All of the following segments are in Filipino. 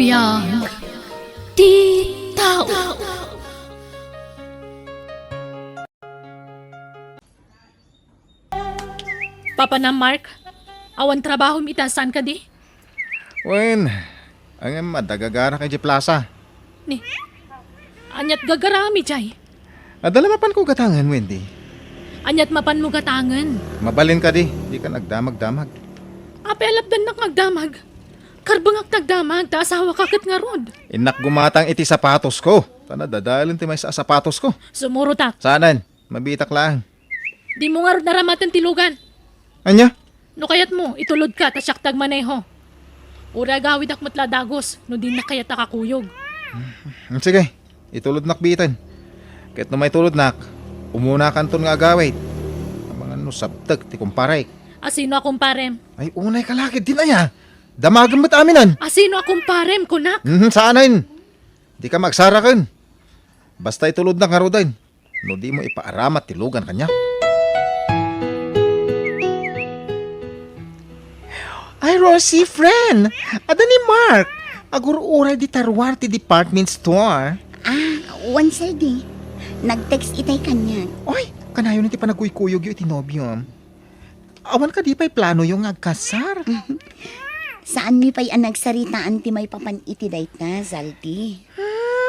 Biyag ti tao. Papa na Mark, awan trabaho mitasan ka di? Wen, ang madagagara kay Di Plaza. Ni, anyat gagarami jay. Adalamapan ko gatangan, Wendy. Anyat mapan mo gatangan. Mabalin ka di ka nagdamag-damag. Apelap dan nakagdamag. Karbangak nagdamag, ta asawa kakit nga rod. Inak gumatang iti sapatos ko. Tana dadalin ti may sa sapatos ko. Sumurutak, Sanan, mabitak lang. di mo nga rod naramatan tilugan. Anya? No kayat mo, itulod ka, tasyak tagmaneho. Ura gawid ak matla dagos, no di na kayat kakuyog. Sige, itulod nakbitan. Kahit na may tulod nak, umuna kanton nga agawit. Ang mga sabtag ti kumparay. Asino akong parem? Ay unay kalakid din aya. Damagan mo't aminan. Asino akong parem, kunak? Saanin? Di ka magsarakan. Basta itulod na karudan. No di mo ipaaramat tilugan kanya. Ay, Rosie, friend. Ada ni Mark. Agur-uray di tarwar ti department store. One side eh. Nag-text itay kanya. Oy, kanayon ti panagkuykuyog yung itinobyo. Awan ka di pa'y plano yung agkasar. Saan mi pa'y ang nagsaritaan ti may papan iti dayta, Zaldi?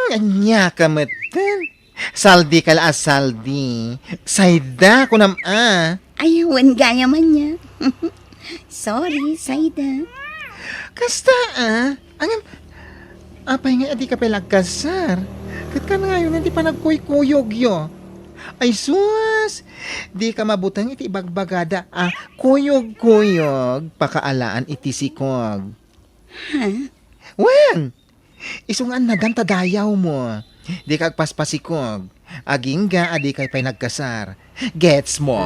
Anya ka matan. Saldi kala saldi. Sayda ko nam Ay, wan gaya man niya. Sorry, Saida. Kasta Angam, apay nga adi ka pa'y lagkasar. Kat ka na ngayon, hindi pa nagkuykuyog yo. Ay sus, di ka mabutang iti bagbagada. Kuyog-kuyog, pakaalaan iti sikog. Wen, isungan na dan tadayaw mo. Di ka agpaspasikog. Aging ga adi kay pa'y nagkasar. Gets mo?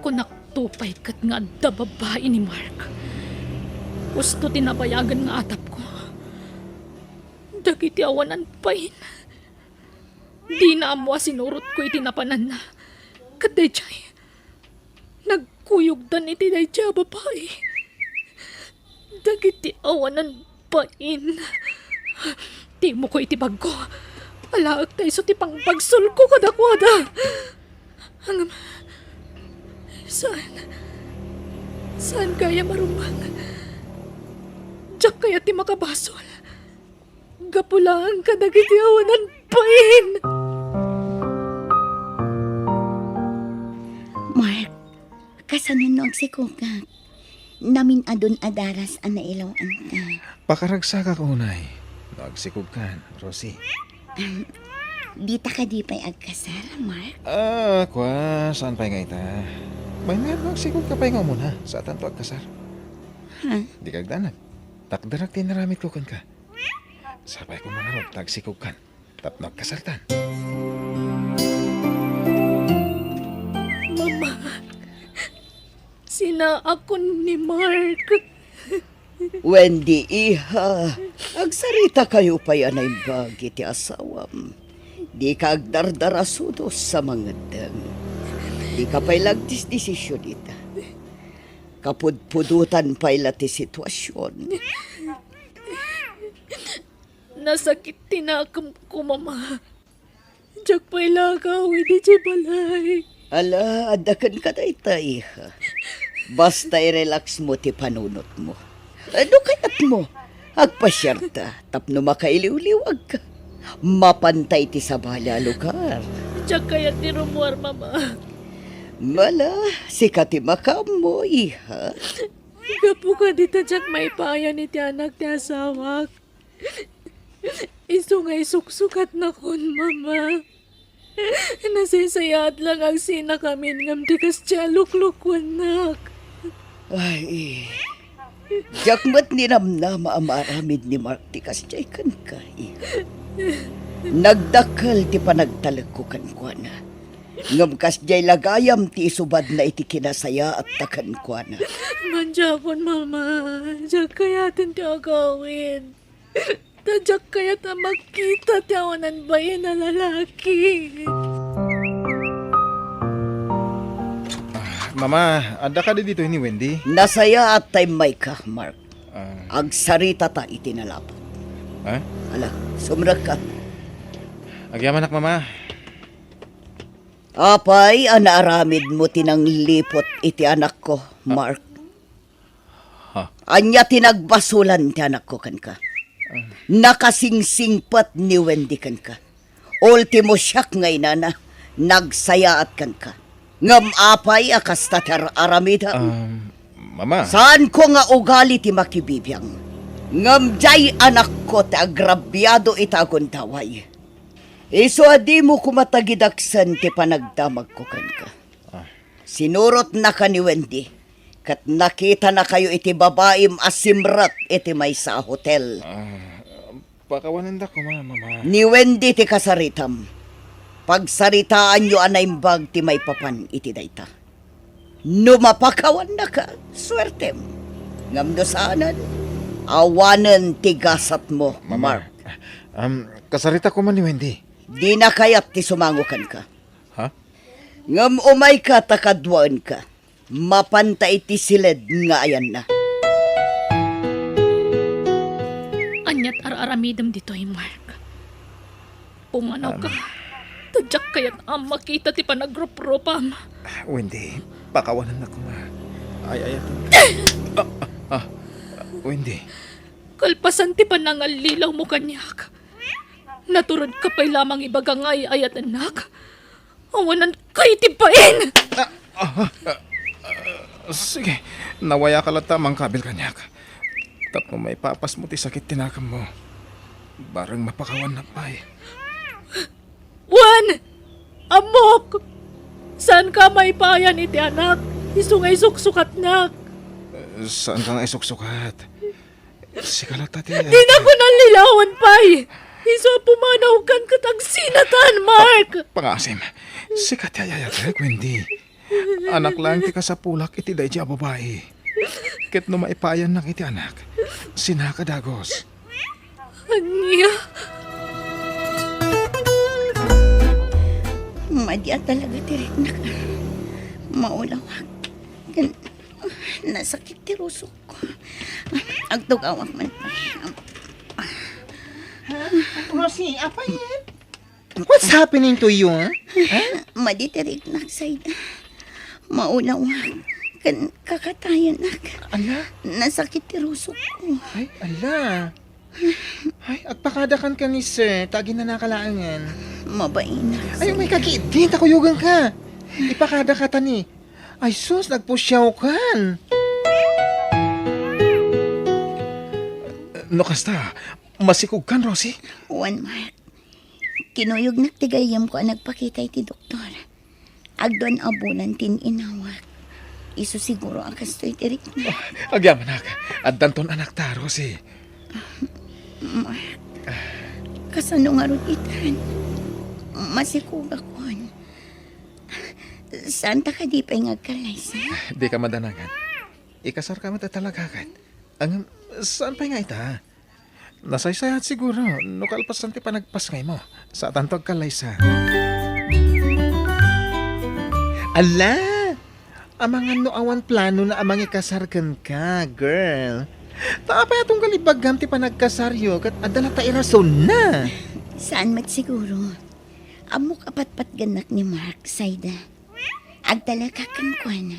Kunak tupay kat nga da babae ni Mark. Gusto tinabayagan nga atap ko. Dagiti awanan pain. Di na amo sinurot ko itinapanan na. Katay jay. Nagkuyog dan iti day jay babae. Dagiti awanan pain. Di mo ko itibag ko. Alaag tayo so tipang pagsul ko kadakwada. Hanggang Saan kaya marumang? Diyak kaya ti makabasol. Gapulaan ka dagiti awanan pain. Mark, kasanon no agsikukak. Namin adon adaras ang nailawan ka. Pakaragsa ka kunay. Nagsikog kan, Rosie. Dita ka di pa'y agkasar, Mark? Saan pa'y nga ita? May meron nagsikog ka pa'y nga muna sa tanto agkasar. Di kagdanag. Takdarak tinaramit ko kan ka. Sabay ko mga rod, nagsikog kan. Tap nagkasartan. Mama, sina ako ni Mark. Wendy, iha, agsarita kayo pa yan ay bagi ti asawam. Di ka agdardarasudos sa mga dam. Di ka pa'y lagdisdesisyon ita. Kapudpudutan pa'y lati sitwasyon. Nasakit tinakam ko, Mama. Diyak pa'y lagaw, hindi siya balay. Ala, adakan ka na ita, iha. Basta i-relax mo ti panunot mo. Ano kayat mo? Agpasyarta, tapno makailiw-liwag ka. Mapantay ti sabala lugar. Diyak kaya ti Romuar, Mama. Mala, sikati makam mo, iha. Gapo ka dito, Diyak may paya ni ti anak ti asawak. Isungay suksukat na kon, Mama. Nasisayat lang ang sina kami ngam ti kasya luklukwanak. Ay, jakmat ni Ramnama amaramid ni Mark ti kasjay kan ka, iha. Nagdakal ti panagtalagkukan ko na. Ngam kasjay lagayam ti isubad na iti kinasaya at takan ko na. Manjakon, Mama. Diyak kaya ti agawin. Tadyak kaya ta magkita ti awanan bayan na lalaki. Mama, ada ka di dito ni Wendy? Nasaya at time may ka, Mark. Ah, Agsarita ta itinalapot. ha? Ala, sumrag ka. Agyaman nak mama. Apay, anaaramid mo tinang lipot iti anak ko, Mark. Ha? Anya tinagbasulan ti anak ko kan ka. Nakasingsingpat ni Wendy kan ka. Ultimo siyak ngay na nagsayaat kan ka. Ngam apay akas tatar aramida. Mama. Saan ko nga ugali ti makibibiyang? Ngam jay anak ko ti agrabyado itagon taway. Iso adi mo kumatagidaksan ti panagdamag ko kan ka. Sinurot na ka ni Wendy. Kat nakita na kayo iti babaim asimrat iti may sa hotel. Pakawanan da ko, mama. Ni Wendy ti kasaritam. Pagsaritaan nyo anaimbag ti may papan iti dayta. Numapakawan na ka, swertem. Ngam do saanan, awanan ti gasat mo, Mark. Kasarita ko man ni Wendy. Di na kayat ti sumangukan ka. Ha? Ngam umay ka takadwaan ka. Mapantay ti silid nga ayan na. Anyat araramidam dito ay Mark. Pumanaw ka. Tadyak kayat makita ti panagropropam. Wendy, pakawanan ako, ma. Ay. Wendy. Kalpasan ti panangalilaw mo kanyak. Naturod ka pa'y lamang ibagangay ayat anak. Awanan kay tipain! Sige, nawaya ka lang tamang kabil kanyak. Tapno may papas mo ti sakit tinakam mo. Barang mapakawan na pa'y. Juan! Amok! Saan ka may payan iti anak? Isungay suksukat nak. Saan ka nga isuksukat? Sige lang tati. Di na ko nalilawan pa'y. Iso pumanaw kan katag sinatan, Mark! Pangasim, sikat yayayat Wendy. Anak lang ti kasapulak iti day di babae. Ket no maipayan nak iti anak, sinakadagos. Anya? Madya talaga tirik na ka. Maulawag. Nasakit ti rusok ko. Agtugawak man pa. Rosie, apa yan? What's happening to you, huh? Maditirik na sayda. Maulawag. Kakatayan na ka. Ala, Nasakit ti rusok ko. ay, ala. Ay, agpakadakan ka ni sir, tagi na nakalaangan. Mabain na. Ay, may kakitin, takuyugan ka. Ipakada ka tani. Ay, sus, nagpusyaw kan. No kasta, masikog kan, Rosie? Juan Mark. Kinuyog nagtigayam ko ang nagpakita iti doktor. Agdon abulan tin inawag. Iso siguro ang kastoy tirik na. Agyaman nak, at danton anak ta, Rosie. Mark. Kasano nga ron itan? Masikog ako. Saan ta ka di pa ngagkalaysa? Di ka madanangan. Ikasar ka matatalagakat. Ang, saan pa nga ita? Nasaysayat siguro, no kalpasan ti panagpas ngay mo. Sa tantog kalaysa. Ala, amangan no awan plano na amang ikasarkan ka, girl. Taapay atong kalibagam ti panagkasaryo kat adala ta irason na. Saan mat siguro? Amok apat-pat ganak ni Mark, Sayda. Agdala ka kankwana.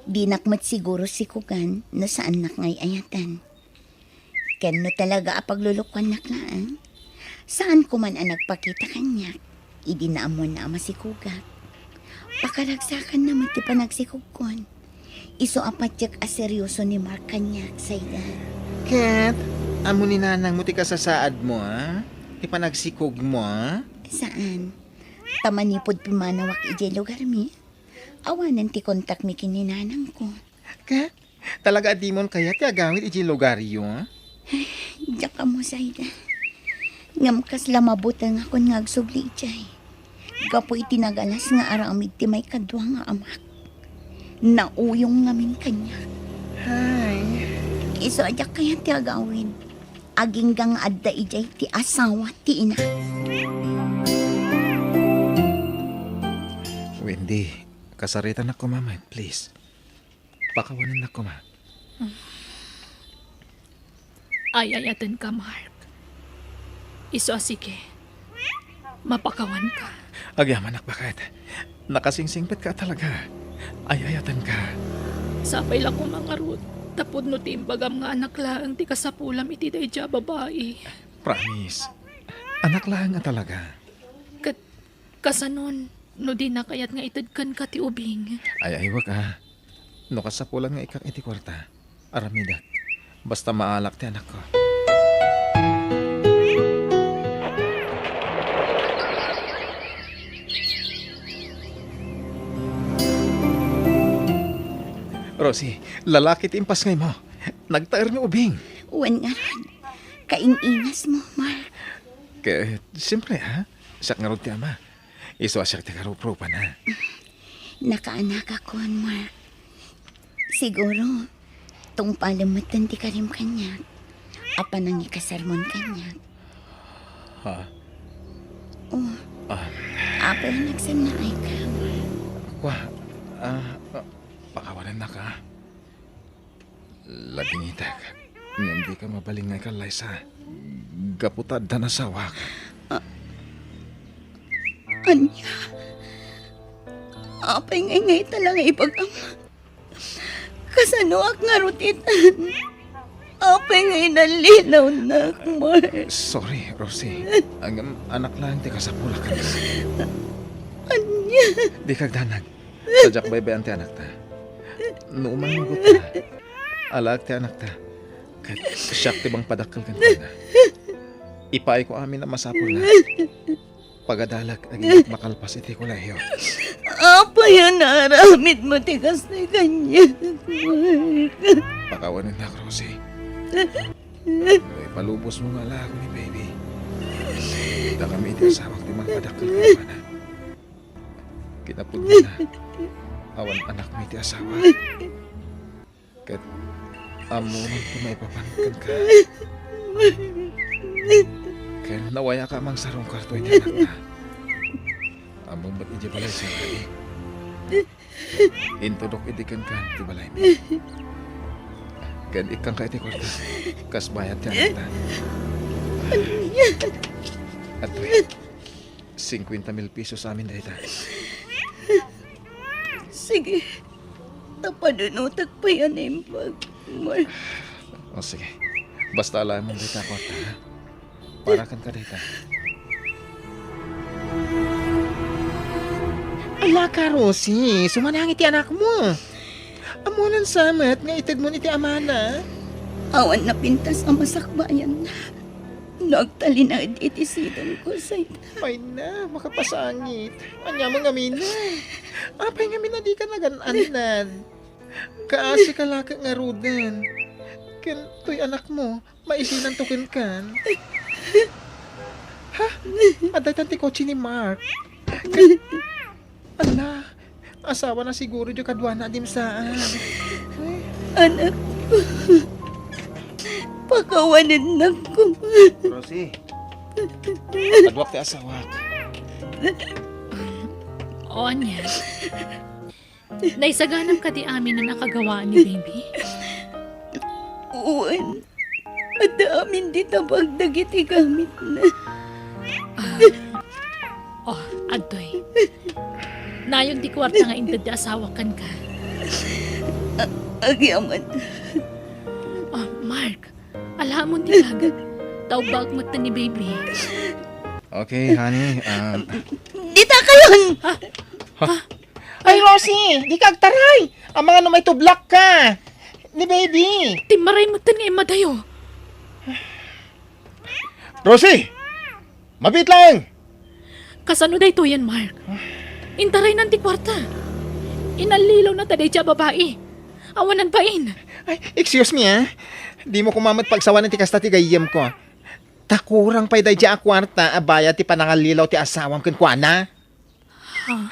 Di nakmat siguro si Kugan na saan nak ngay ayatan. Ken no talaga apaglulukan nak laan. Saan ko man ang nagpakita kanyak, idinaamon na ama si Kugat. Pakaragsakan naman ti panagsikugkon. Iso apatyak aseryoso ni Mark kanyak, Sayda. Kat, amo ni nanang mo ti kasasaad mo, ha? Ipanagsikog mo, ha? Saan? Tamanipod pimanawak ijay lugar mi. Awanan ti kontak mi kininanang ko. Kat, talaga adimon kaya ti agawit iji lugaryo, ha? Diyak ka mo, Sayda. Ngam kas lamabutan nga kon ngagsubli ijay. Gapo itinagalas nga aramid ti may kadwa nga amak. Nauyong ngamin kanya. Hay. Iso adyak kaya ti agawin. Aging gang adda ijay ti asawa ti ina. Wendy, Kasaritan ako, mama. Please. Pakawanin ako, ma. Ayayatan ka, Mark. Iso, sige. Mapakawan ka. Agyaman, anak, bakit? Nakasingsingpit ka talaga. Ayayatan ka. Sapay lang ko mga rod. Tapod no timbagam nga anak lang ti kasapulam iti dayja babae. Promise. Anak lang nga talaga. Kasanon, no di na kayat nga itadkan ka ti ubing. Ay, wag ah. No kasapulan nga ikak iti kwarta. Aramidak. Basta maalak ti anak ko. Rosie, lalaki ti impas ngay mo. Nagtaer nga ubing. Uwan nga ron. Kaingingas mo, Mark. Kaya, siyempre ha. Siyak nga ron ti ama. Iso asyak ti karupropa na. Nakaanak ako, Mark. Siguro, tong palamatan ti karim kanya. Apa nang ikasarmon kanya. Ha? Oh, Ah, apa yung nagsanay ka, Mark? wah. Pakawalan na ka. Laging itak. Hindi ka mabalingay ka, Liza. Gaputad na nasawak. Anya? Apay ngay talang ipagam. Kasanuak nga rutitan. Apay ngay nalinaw na, Mark. Sorry, Rosie. Ang anak lang ti kasapula ka. Anya? Di kagdanag. Sadyak baybayan ti anak ta. Numan mugot ta. Alag ti anak ta. Kat siyak ti bang padakkel kan na. Ipaay ko amin na masapul na. Pagadalag, aging makalpas iti kolehiyo. Apa yan naramid mo tigas na kanya, Mark? Pakawanin na, Rosie. Ay, palubos mo nga lang ako ni baby. Kita kami iti asawak ti mga padakkel kan na. Kinapod mo na. Awan anak mo iti asawa. Kat amo man ko maipapankan ka. Kaya nawaya ka mang sarong karto iti anak na. Among ba't iti balay sa kadi. Intudok itikan ka ti balay mi. Kaya ikang ka iti kwarta. Kas bayat ti anak na. At wait, 50,000 pesos sa amin dahil Sige, napanunutak pa yan impag, Mark. O sige, basta alam mong dito ako ha. Parakan ka dito. Ala ka, Rosie. Sumanangit ti anak mo. Amunan samat nga itad mo ni ti amana. Awan na pintas ang masakbayan na. Nagtali na itisidan ko sa ita. Ay na, makapasangit. Anya mga mina. Apay nga mina di ka naganan. Kaasi ka laka nga rudan. Ken, to'y anak mo, maisinan tukin kan. Ha? Aday tanti kotse ni Mark. Ala, asawa na siguro yung kadwa na dim saan. Anak ko. Pakawanin na ko. Rosie, adwak ti asawak. O, anya. Naisaganam ka di amin na nakagawa ni baby. Uwan. At amin di tabagdagit igamit na. Oh, adoy. Nayong di kwarta nga intad di asawakan ka. Agyaman. Oh, Mark. Alam mo di kagad. Tawbag mo ta ni baby. Okay, honey. Dita kayon! Ay, Rosie, di kag taray. Ang mga numay tublak ka. Ni baby. Timaray mo ta nga imadayo. Rosie! Mabit lang! Kasano day to yan, Mark? Intaray ng ti kwarta. Inalilaw na taday siya babae. Awanan pain. Ay, excuse me Di mo kumamat pagsawan ti kasta ti gayem ko. Takurang pay day a kwarta abaya ti panangalilaw ti asawang kenkwana.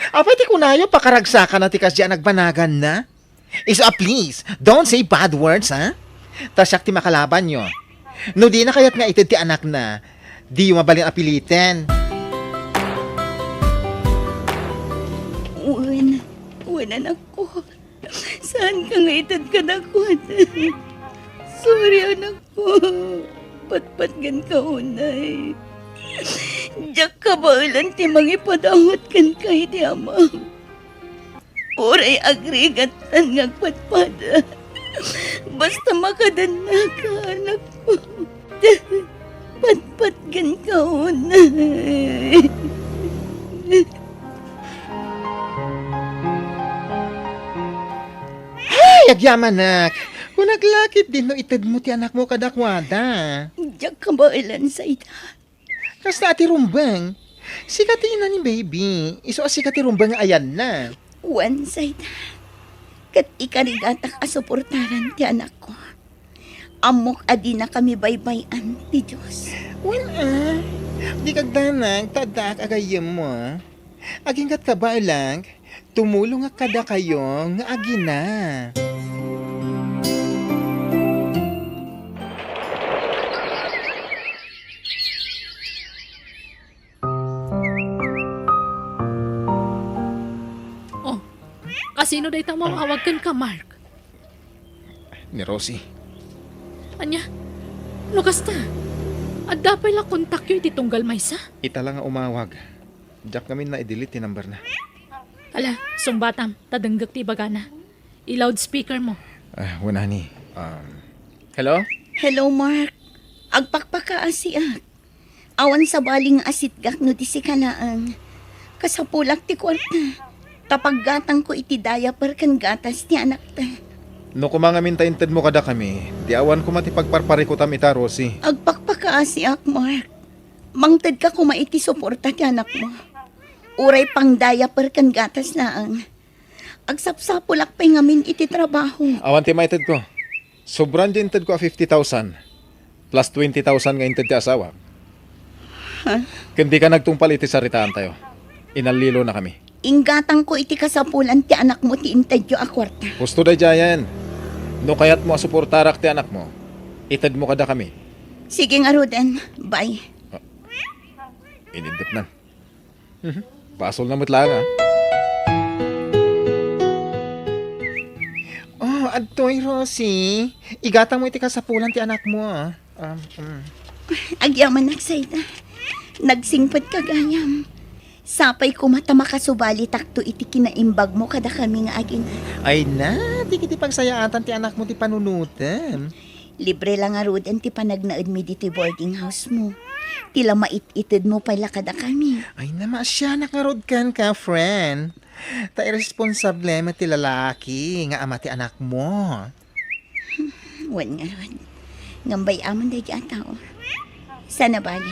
Apay ti kunayo pakaragsakan na ti kasya nagbanagan na. Please, don't say bad words ha. Tasyak ti makalaban nyo. No di na kayat nga itid ti anak na. Di yung mabaling apilitin. Uwan. Wan anak ko. Saan ka nga itad ka na ko? Sorry anak ko. Patpat gan ka unay. Diyak ka ba ulan ti mangipadawat kan kay di amam. Oray agrigatan ngagpatpada. Basta makadan na ka anak ko. Patpat gan ka unay. Ay, agyaman nak. Kung naglakit din no itad mo ti anak mo kadakwada. Diyak ka ba ulan sa ita? Kasta ati rumbang. Sikatin na ni baby. Iso asikati rumbang ayan na. Wan sa ita. Kat ikarigatak asuportaran ti anak ko. Amok adi na kami baybayan ti Diyos. Wala. Di kagdanang tadak agayam mo. Agingkat ka ba lang? Tumulong nga kada kayo nga agina. Oh, kasino day ta mawawagan ka, Mark? Ni Rosie. Anya, lukas ta. At dapat lang kontak yun itong galmaysa. Ita lang nga umawag. Diyak kami na i-delete yung number na. Ala, sungbatam, tadanggag ti bagana. I-loudspeaker mo. Wala ni. Hello? Hello, Mark. Agpakpaka asiak. Awan sa baling asit gak no di si kalaang. Kasapulak ti kwarta. Tapaggatang ko iti diaper kan gatas ti anak ta. No kumangamin taintad mo kada kami, di awan ko matipagparpari ko tam ita, Rosie. Agpakpaka asiak, Mark. Mangtad ka kumaiti suporta ti anak mo. Uray pang diaper kan gatas laang. Agsapsapulak pa'y ngamin iti trabaho. Awan ti maitad ko. Sobrang di intad ko 50,000. Plus 20,000 nga intad ti asawa. Kundi ka nagtungpal iti saritaan tayo. Inalilo na kami. Inggatang ko iti kasapulan ti anak mo ti intadyo a kwarta. Gusto day jayan. No kayat mo asuportarak ti anak mo. Itad mo kada kami. Sige nga, Ruden. Bye. Inindot na. Pasol na mutla nga. Oh, adtoy Rosie. Igatang mo iti kasapulan ti anak mo. Agyaman nagsayda. Nagsingpad ka gayam. Sapay ko mata makasubali takto iti kinaimbag mo kada kami nga agin. Ay na, di kiti pagsayaatan ti anak mo ti panunutan. Libre lang nga Ruden ti panagnaad mi diti boarding house mo. Tila mait-itid mo pala kada kami. Ay na, masyanak nga rod kan ka, friend. Ta irresponsable mo ti lalaki nga ama ti anak mo. Wan nga ron. Ngambay amon day di tao. Sana bali.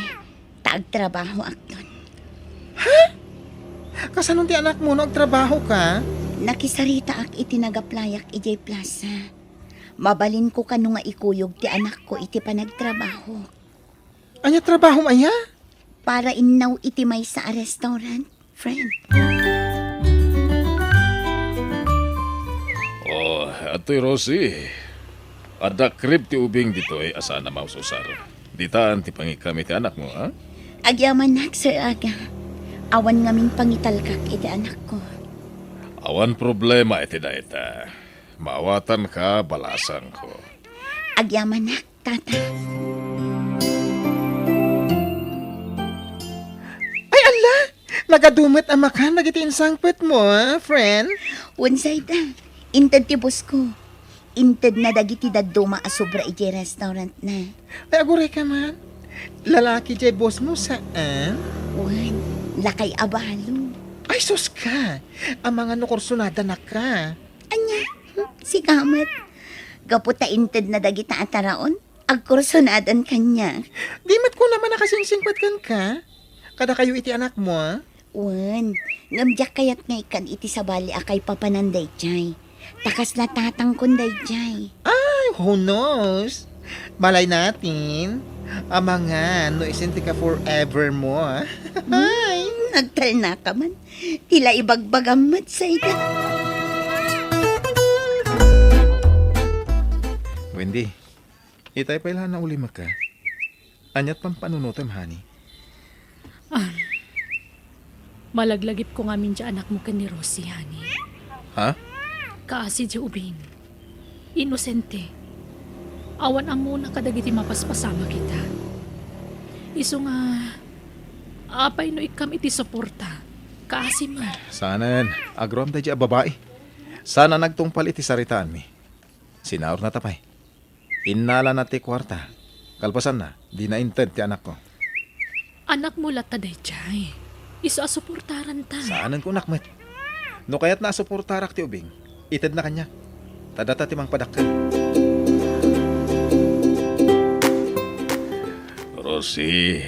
Taag-trabaho akton. Kasanon ti anak mo nagtrabaho ka? Nakisarita ak iti nagaplayak ijay plaza. Mabalin ko kano nga ikuyog ti anak ko iti panagtrabaho. Anya trabaho maya? Para innaw iti may sa restaurant, friend. Oh, ato'y Rosie. Ada krib ti ubing dito'y asa na maususar. Ditaan ti pangikami ti anak mo, ha? Agyaman nak, Sir Aga. Awan ngamin pangitalkak iti anak ko. Awan problema iti daita. Maawatan ka, balasan ko. Agyaman nak, tata. Ay ala! Nagadumit ang makan, nagitiinsangpet mo, friend. Unsay da, intad ti bus ko. Intad na dagiti daduma a sobra iti restaurant na. Ay aguray ka man. Lalaki jay boss mo saan? Wan, lakay abalo. Ay sus ka! Ang mga nukursunada na ka. Anya, si Kamat. Gaputa intad na dagita ataraon, agkursonadan kanya. Di mat ko naman nakasingsingpet kan ka. Kada kayo iti anak mo, Wan, ngamjak kayat nga ikan iti sabali akay papananday jay. Takas na tatang kunday jay. Ay, who knows? Malay natin. Ang mga no isinti ka forever mo, Ay! Nagtal na ka man. Tila ibagbagamat sa ida. Wendy, itay pa ilan na uli maka. Anyat pang panunutem, honey. Malaglagip ko nga min dya anak mo kan ni Rosie, honey. Ha? Kaasi di ubing. Inosente. Awan ang muna kadagiti mapaspasama kita. Iso nga, apay no ikam iti suporta. Kaasi man. Sanan, agrom da di a babae. Sana nagtungpal iti saritaan mi. Sinaor na tapay. Innala na ti kwarta. Kalpasan na, di na inted ti anak ko. Anak mo lata dayjay. Iso asuportaran ta. Saanan ko nakmet. No kaya't nasuportarak ti ubing. Ited na kanya. Tadata ti mang padakkel. Rosie,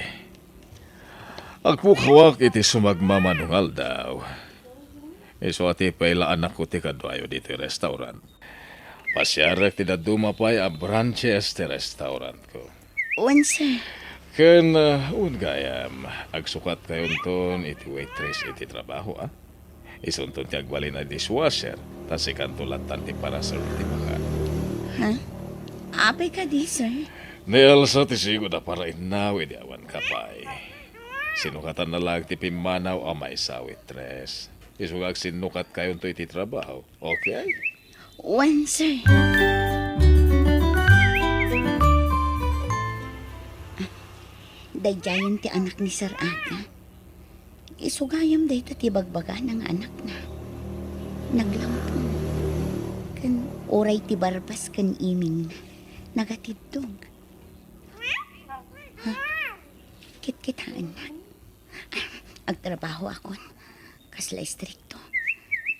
agpukawak iti sumagmamanungal daw. Iso ati paila anak ko ti kadwayo dito yung restaurant. Pasyarek ti dadumapay a branches ti restaurant ko. Wan, sir. Ken ungayam, agsukat kayon ton iti waitress iti trabaho Isunton ti agwali na dishwasher, tas ikantulantan ti parasol ti baka. Apay ka di, sir. Ni Elsa ti sigo na para inaw iti awan kapay. Sinukatan na lang ti pimanaw amay sa waitress. Isugag sinukat kayon to iti trabaho, okay? Wan, sir. Dayjayan ti anak ni Sir Aga. Isugayam day ti bagbaga ng anak na. Naglampong. Kan oray ti barbas kan iming na. Nagatidtog. Kit-kitaan na. Agtrabaho akon. Kasla istrikto.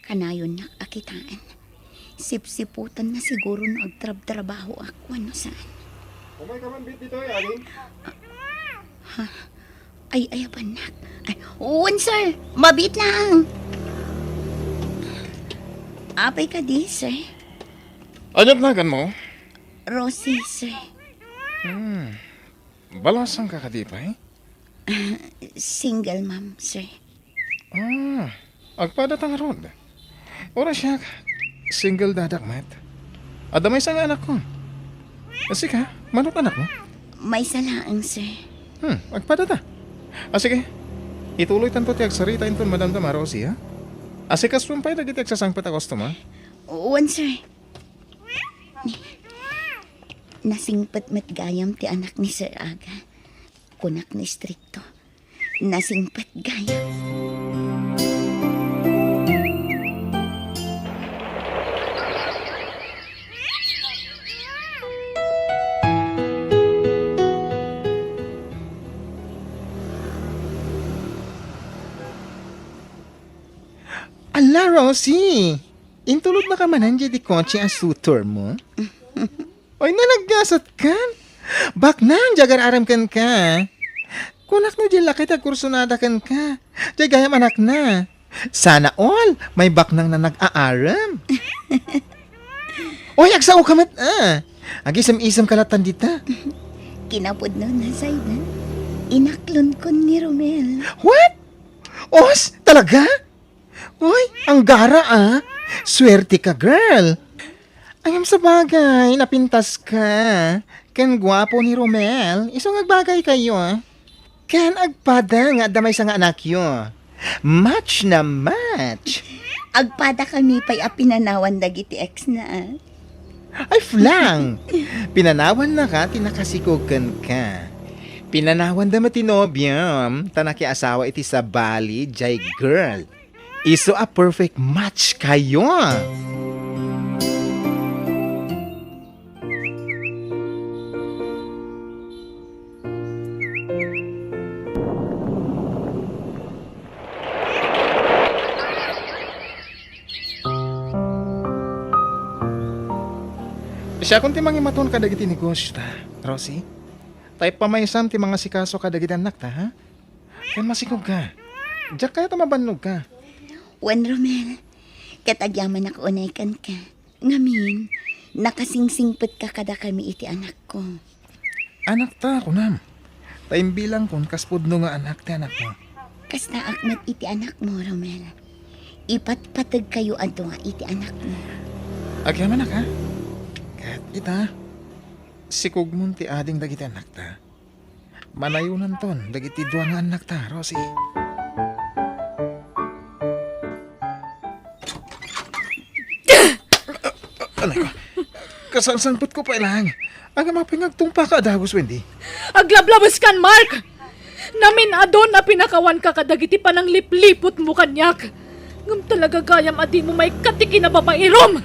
Kanayon na akitaan. Sip-siputan na siguro no agtrab-trabaho ako ano saan. Kumay ka man bit dito, Aling. Ay, abanak. Ay, uwan, sir. Mabit lang. Apay ka di, sir. Anyat nagan mo? Rosie, sir. Balasang ka kadipay? Single mom, sir. Agpadatang rod. Ora siya, single dadak mat. Adamay sa nga anak ko. Kasi ka, manok anak mo? May salaang, sir. Agpadata. Sige, ituloy tanto ti agsarita inton madamdam Rosie, ha? Asikas rumpay dagiti agsasangpet a customer. Uwan, sir. Nasingpat mat gayam ti anak ni Sir Aga. Kunak ni strikto. Nasingpat gayam. Ala, Rosie! Intulog na ka manan di kotse ang sutor mo? Oy, nalaggasat kan? Bak nang jagar aram kan ka. Kunak no di lakit ag kursunada kan ka. Jagayam anak na. Sana all, may bak nang na nag-aaram. Oy, agsao kamat Agisam-isam kalatan dita. Kinapod no na, Zayda. Inaklon ko ni Romel. What? Os, talaga? Uy, ang gara Swerte ka, girl. Ayam sa bagay, napintas ka. Ken gwapo ni Romel. Isong agbagay kayo, Ken agpada nga damay sa nga anak yo. Match na match. Agpada kami pa'y apinanawan dagiti ex na. Ay, flang. Pinanawan na ka, tinakasikogan ka. Pinanawan da matinobyam, tanaki asawa iti sa Bali, jay girl. Iso a perfect match kayo. Siya kung timang imaton ka dagiti negosyo ta, Rosie. Tay pamaysam ti mga sikaso ka dagiti anak ta, ha? Kan masikog ka. Diyak kaya tamabannog ka. Juan Romel, katagyaman ako unaykan ka. Ngamin, nakasingsingpet ka kada kami iti anak ko. Anak ta, kunam. Taim bilang kun kaspudno nga anak ti anak mo. Kasta akmat iti anak mo, Romel. Ipatpatag kayo ato nga iti anak mo. Agyaman na ka. Kat ita, sikog mun ti ading dagiti anak ta. Manayunan ton, dagiti duwa nga anak ta, Rosie. Anay ko. Kasangsangbot ko pa ilang. Ang mapingagtumpa ka, Dagos, Wendy. Aglablabas kan, Mark! Namin adon na pinakawan ka kadagiti pa ng liplipot mo kanyak. Ngam talaga gayam adi mo may katiki na babairom.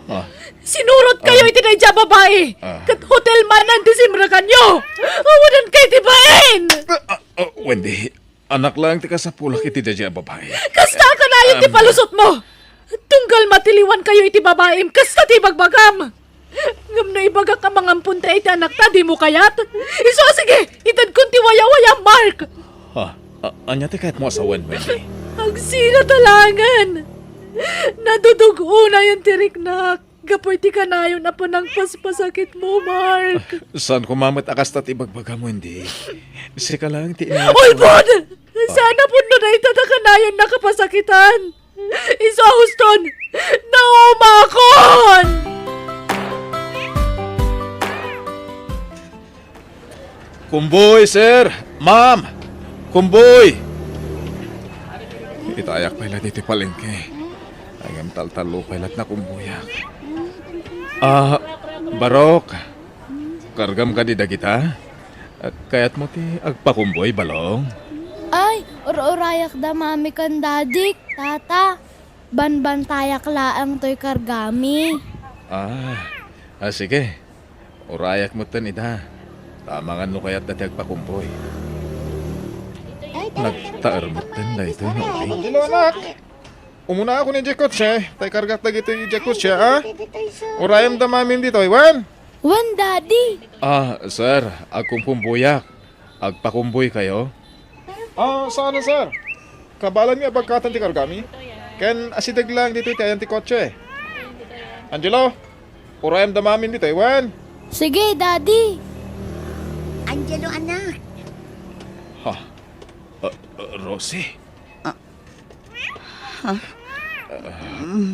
Ah, Sinurot kayo iti na babae. Kat hotel manan di simra kanyo. Awanan kayo tibain. Wendy, anak lang ti ka sa pulak iti dadya babae. Kasta ka na yung ti palusot mo. Tunggal matiliwan kayo iti babae. Kasta ti bagbagam. Ngam na ibaga ka mga punta iti anak ta, di mo kayat? Iso, sige, itad kong ti waya-waya, Mark! Ha? Anya ti kahit mo asawan, Wendy? Ang sino talangan! Nadudugo na yung tirik na gapoy ti kanayon na po ng paspasakit mo, Mark! Saan kumamat akas tat ibagbaga mo, hindi? Sika lang ti inayat. Oy, Bod! Sana po na itata kanayon nakapasakitan! Iso, Houston! Naumakon! Kumboy, sir! Ma'am! Kumboy! Itayak pala dito palengke. Agam taltalo pala na kumbuyak. Barok. Kargam ka di dagita? Kaya't mo ti agpakumboy, balong? Ay, urayak da mami kan dadik, tata. Banbantayak laang to'y kargami. Sige. Urayak mo tan ida. Tamangan no kaya't dati agpakumboy. Nagtaar mo tan na ito na uling. Angelo, anak. Umuna ako ni Jekot siya. Tay kargat lagi ito yung Jekot siya, ha? Urayam da mamin dito, Iwan. Wan, daddy. Sir, agkong pumbuyak. Agpakumboy kayo? Sana, sir. Kabalan nga bagkatan ti kargami. Ken asidag lang dito iti ayan ti kotse. Angelo, urayam da mamin dito, Iwan. Sige, daddy. Angelo, anak. Rosie?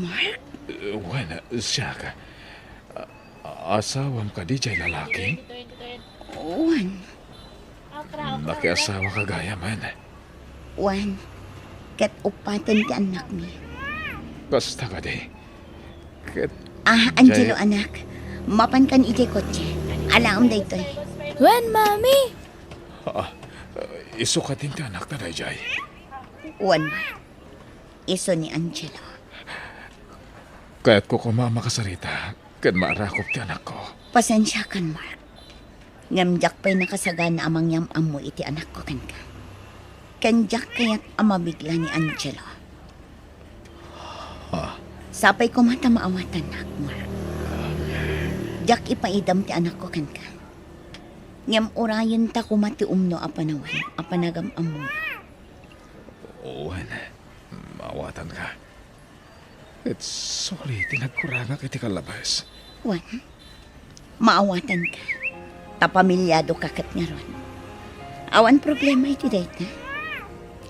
Mark? Wala, siya ka. Asawam ka di jay lalaki? Juan. Nakiasawa ka gaya man. Juan. Kat upatan ti anak mi. Basta ka di. Ket, Angelo, anak. Mapan kan iti kotse. Alam da ito. Wan, mami. iso ka din ti anak na jay. Juan, Mark. Iso ni Angelo. Kaya't ko kumama kasarita, ken maarakop ti anak ko. Pasensya kan, Mark. Ngamjak pa'y nakasagana amang yamam mo iti anak ko kan ka. Kanjak kaya't amabigla ni Angelo. Sapay ko mata maawatan nak, Mark. Jak ipaidam ti anak ko kan ka. Ngam urayan ta kumati umno apanawan, apanagam amo. Owen, maawatan ka. It's sorry, tinagkuranga kiti kalabas. Juan, maawatan ka. Tapamilyado kakat nga ron. Awan problema iti dayta.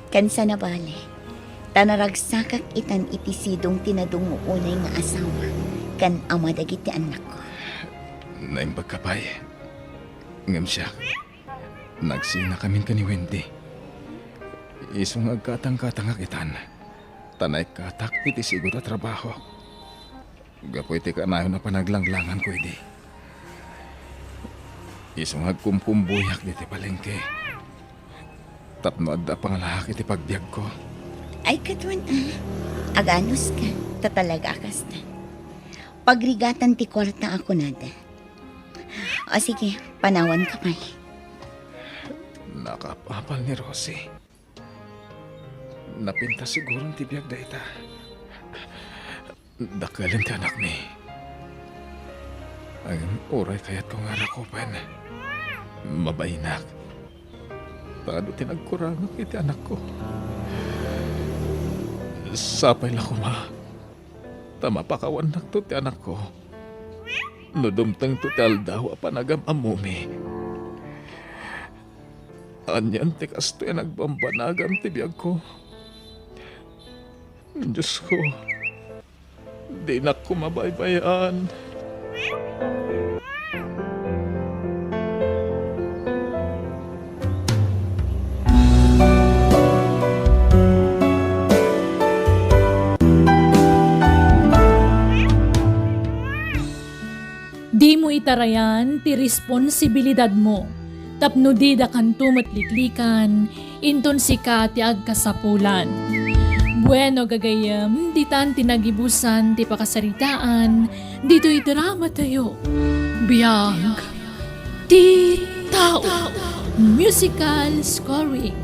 Kansa na bale, tanaragsakak itan iti sidong tinadungo unay nga asawa, kan ama dagiti anak ko. Naimbag ka pa'y. Ngam siya, nagsina kamin ka ni Wendy. Isong agkatang-katang akitan. Tanay katak iti siguro trabaho. Gapoy ti kanayo na panaglanglangan ko idi. Isong agkumkumbuyak diti palengke. Tapno adda pangalahak iti pagbiag ko. Ay katwan aganos ka, tatalaga akas ta. Pagrigatan ti kwarta ako nada. O sige, panawan ka pa'y. Nakapapal ni Rosie. Napinta siguro ang tibiyag da ita. Dakalin ti anak mi. Ang oray kaya't kong arakopan. Mabainak. Tado tinagkurangak iti anak ko. Sapay la ko ma. Tamapakawan na to ti anak ko. Nudumtang to ti aldaw apanagam amumi. Anyan ti kasto yung nagbambanagam ti biyag ko. Diyos ko, di na ko mabaybayan. Di mo itarayan ti responsibilidad mo. Tapno di da kan tumatliklikan, inton sika ti agkasapulan. Bueno gagayam, di tan tinagibusan ti pakasaritaan, dito'y drama tayo. Biyag, ti tao. Musical scoring,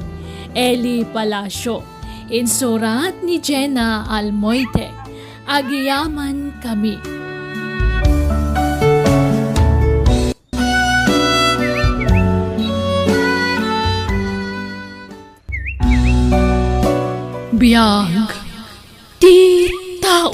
Eli Palacio. Insurat ni Jenna Almoite. Agiyaman kami. Biyag, ti tao.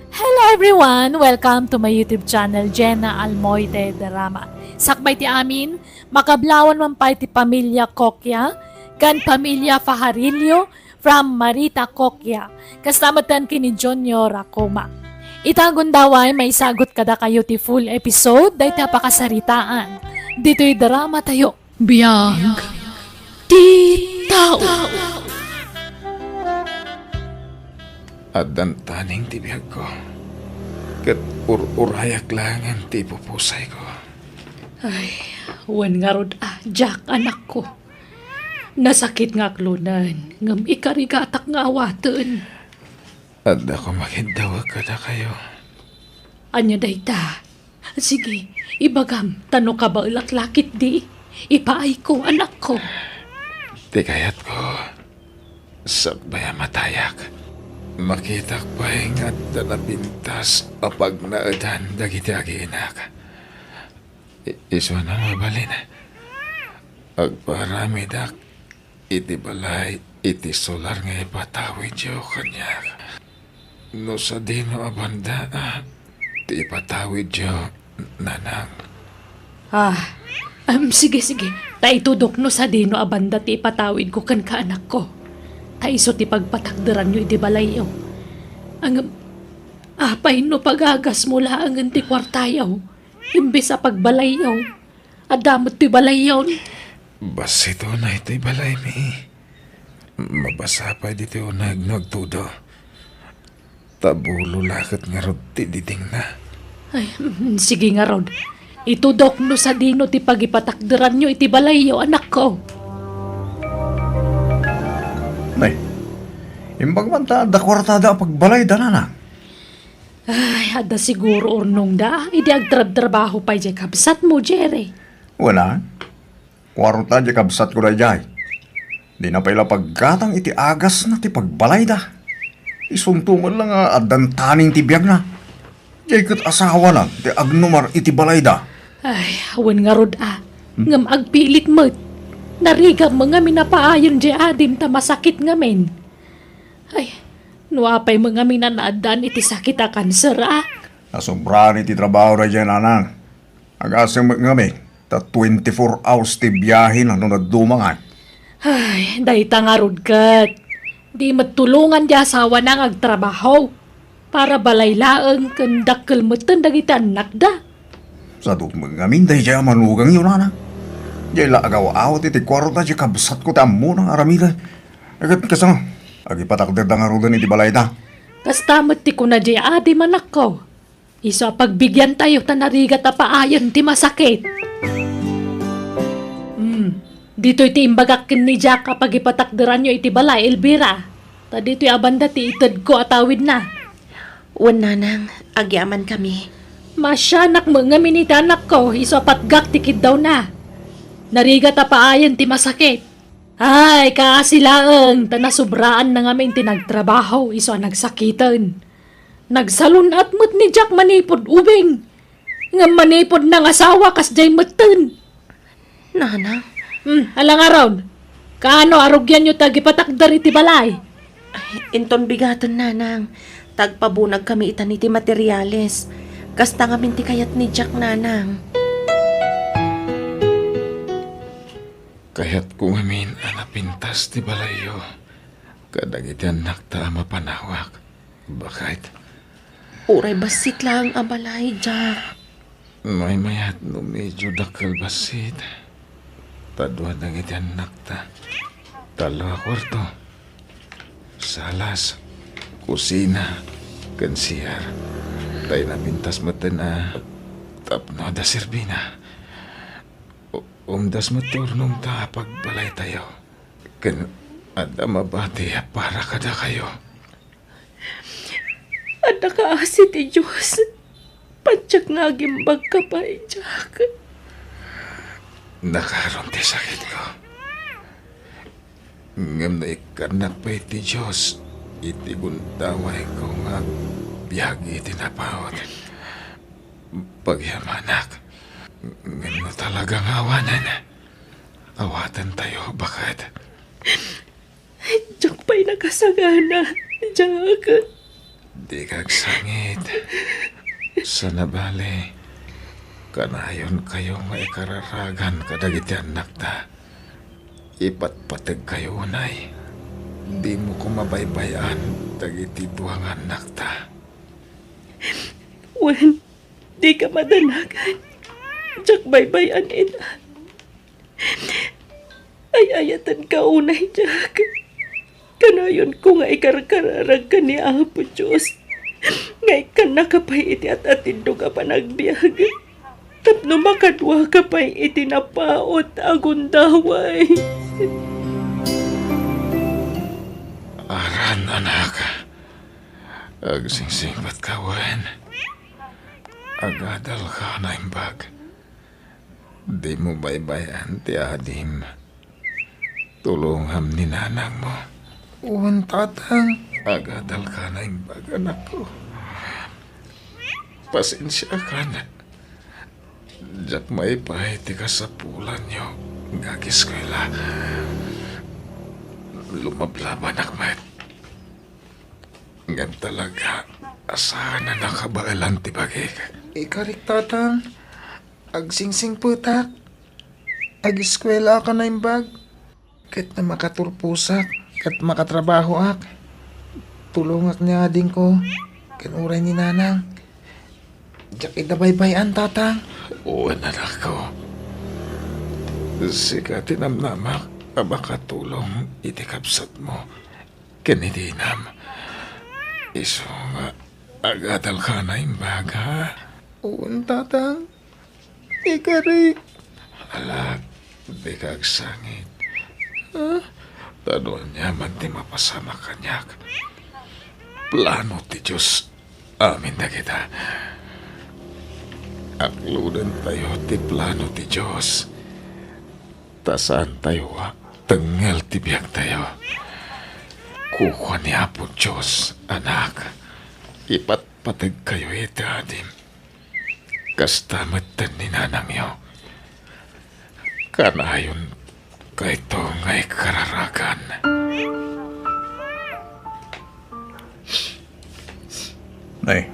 Hello everyone! Welcome to my YouTube channel, Jenna Almoite Drama. Sakbay ti amin, makablawan man pa ti pamilya Kokya, kan pamilya Fajarillo from Marita Kokya, kastamatan kini Junior Racoma. Itagon daway may sagot kada kayo ti full episode, dahi ta pakasaritaan. Dito'y drama tayo. Biyag, ti tao. At dantaning tibiyag ko. Kat urayak lang ang tipupusay ko. Ay, wan nga rod Jack, anak ko. Nasakit nga klunan, ngam ikarigatak nga awaten. At ako makindawag ka na kayo. Anya day ta. Sige, ibagam, tano ka ba ulaklakit di? Ipaay ko, anak ko. Di kayat ko. Sakbaya matayak. Makita pa at dalapintas apag naadan dagiti agiinak. Iso na mabalin. Agparami dak iti balay iti solar nga ipatawid yo kanyak. No sa dino abanda ti ipatawid yo nanang. Sige. Ta itudok no sa dino abanda ti ipatawid ko kan kaanak ko. Ta iso ti pagpatakderan nyo iti balayaw. Ang apay no pagagas mula ang ti kwartayaw. Imbes sa pagbalayaw. Adamot ti balayaw. Basito na ito'y balay mi. Mabasa pa dito nagtudo. Tabulo lakit nga rod ti diding na. Ay, sige nga Rod. Itudok no sa dino ti pagipatakderan nyo iti balayaw, anak ko. Nay, imbag man ta da kwartada pagbalay da na. Ay, ada siguro urnong da. Idi agtrab-trabaho pa jay kabsat mo, Jerry. Wala. Kwarta di kabsat ko na jay. Di na pala pagkatang iti agas na ti pagbalay da. Isuntungan lang adan taning ti biyag na. Jay kat asawa na ti agnumar iti balay da. Ay, awan nga Rod Ngam agpilit mo't. Nariga mga minapaayon jay adim ta masakit ngamin. Ay, nuapay mga minanaadan iti sakit a kanser Nasobran iti trabaho na dyan anang. Agasang magngami. Ta 24 hours ti biyahin ano nagdumangan. Ay, dahi ta nga Rod kat. Di matulungan di asawa nang agtrabaho. Para balaylaang kandakkel matan dagiti anak da. Sa dumagamin dahi dyan manugang yun anang. Diyan la agaw-awat iti kwarta di kabsat ko tamo ng aramida. Agat kasama. Agi patakder da nga rudan iti balay da. Kastamot ti ko na di adim anak ko. Iso pagbigyan tayo tanarigat a paayon ti masakit. Dito iti imbagakin ni Jack kapag ipatakderan nyo iti balay, Elvira. Ta dito abanda ti itad ko atawid na. Wan nanang, agyaman kami. Masyanak mo nga minita anak ko, iso patgak tikid daw na. Narigat a paayon ti masakit. Ay, kaasilaang, tanasubraan na ngamin tinagtrabaho, iso nagsakitan. Nagsalunat mo't ni Jack manipod ubing. Nga manipod ng asawa kas jay matan. Nanang, Alang araw, kaano arugyan nyo tagipatakdar iti balay? inton bigaton nanang. Tagpabunag kami itan iti materyales. Kasta ngamin ti kayat ni Jack nanang. Kaya't kung amin anapintas ti balayo. Kadag iti anak ta mapanawak. Bakit? Uray basit lang ang balay, Jack. May mayat no medyo dakal basit. Tadwa na iti anak ta. Dalawa kwarto. Salas. Kusina. Kansiyar. Tayo na pintas mo na tapno da Serbina. Umdas mo turnong ta pagbalay tayo. Kan ada mabati para kada kayo. At nakaasi ti Diyos. Padyak nga gimbag ka pa, Jack. Nakaroon ti sakit ko. Ngam na ikanak pa iti Diyos. Iti gundaway ko nga biyag iti napawat. Pagyamanak. Ngam na talagang awanan. Awatan tayo, bakit? Jack pa'y nakasagana, Jack. Di kagsangit. Sa nabali, kanayon kayo nga ikararagan kadagiti anak ta. Ipatpatag kayo, unay. Di mo ko mabaybayan dagiti duwang anak ta. Wen, di ka madanagan. Jack baybayan ina. Ay ayatan ka unay, Jack. Kanayon ko nga ikarkararag ka ni Apo Diyos. Ngay ka nakapay iti at atindo ka pa nagbiag. Tapno makadwa ka pa'y iti napaot agundaway. Aran, anak. Agsingsing ba't kawan? Agadal ka na imbag. Di mo baybayan ti adim. Tulungham ni nanang mo. Uwan tatang. Agadal ka na imbag, anak ko. Pasensya ka na. Diyak may pahiti ka sa pulan nyo. Gagis ko ila. Lumablaban akmat. Ngam talaga. Asahan na nakabailan ti bagay. Ikarik tatang. Agsingsing putak. Agiskwela ka na imbag. Kat na makaturpusak. Kat makatrabaho ak. Tulungak niya din ko. Kanuray ni nanang. Diyak idabaybayan tatang. Oo, anak ko. Sika tinamnamak. Baka tulong itikapsat mo. Kanidinam. Iso nga. Agadal ka na imbag ha. Oo, tatang. Ikarik. Alag. Di kagsangit. Tanong niya man di mapasama kanyak. Plano ti Diyos. Amin na kita. Akludan tayo ti plano ti Diyos. Tasaan tayo tengel ti biyag tayo. Kukuha ni Apo Diyos, anak. Ipatpatag kayo iti adim. Kastamatan ni nanang yo. Kanayon kay to ngay kararagan. Nay,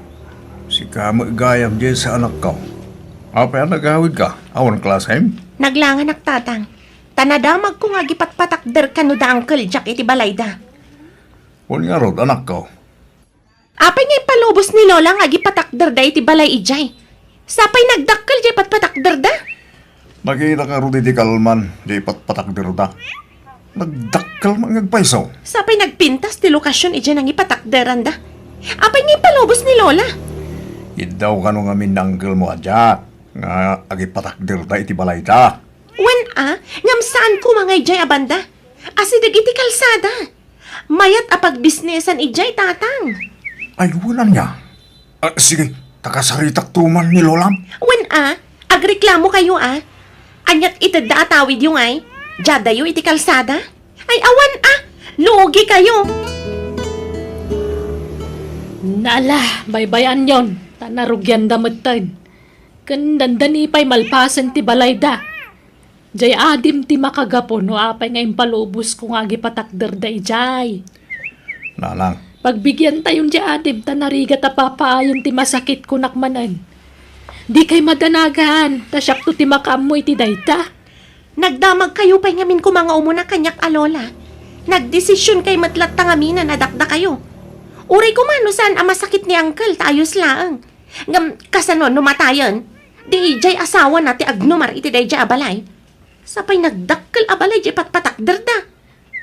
si kamo gayam dyan sa anak ko. Apa yan nagawid ka? Awan klasem? Naglangan tatang. Tanadamag ko nga gipatpatakder kano da Uncle Jack iti balayda. Wala nga rod, anak ko. Apay nga palubos ni Lola nga gipatakder da iti balay ijay. Sapay nagdakkel di patpatakder da. Nakita ka rod iti kalman, di patpatakdir da. Nagdakkel mangagpaisaw. Sapay nagpintas ti lokasyon ijay nang ipatakderan da. Apay nga palubos ni Lola. Idaw ka nung amin nanggil mo adya. Nga agipatakdir da iti balay da. Wen ngam saan ko mga ijay abanda? Asidag iti kalsada. Mayat apag bisnesan ijay tatang. Ay, wala niya. Sige, takasaritak tuman ni Lolam. Wen agreklamo kayo Anyat itadda atawid yung Jadayo iti kalsada. Ay awan lugi kayo. Nala, baybayan yon. Tanarugyan damatan. Kandandan ipay malpasan ti balayda. Jay adim ti makagapon no apay nga impalubos kung agi patakder da ijay. Nanang, Pagbigyan tayon di adim tanariga tapapaayon ti masakit kunakmanan. Di kay madanagan, tasyak to ti makamoy ti dayta. Nagdamag kayo pa'y ngamin ko mga umuna kanyak alola. Nagdesisyon kay matlat tangamin na nadakda kayo. Uray ko man saan ang masakit ni Uncle tayos laang. Ngam kasano numatayon, di ijay asawa na ti agnumar iti dayjay abalay. Sapay nagdakkel abalay di patpatakder da.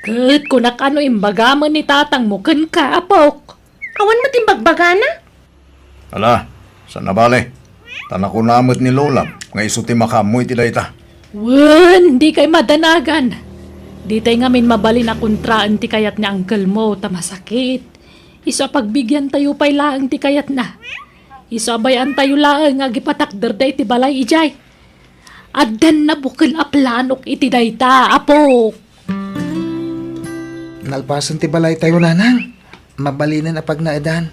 Kat kunak ano imbagaman ni tatang mo kan ka apok. Awan matimbagbaga na. ala, Sa nabale, tanako namit ni Lola, nga iso ti makamoy ti dayta. Wen, di kay madanagan. Di tayo ngamin mabalin na kontraan ti kayat ni uncle mo, ta masakit. Iso pagbigyan tayo pa'y laang ti kayat na. Iso abayan tayo laang nga gipatakder day ti balay ijay. Addan na bukil a planok iti dayta, apok. Nalpasan ti balay tayo, nanang. Mabalinan na pag naadan.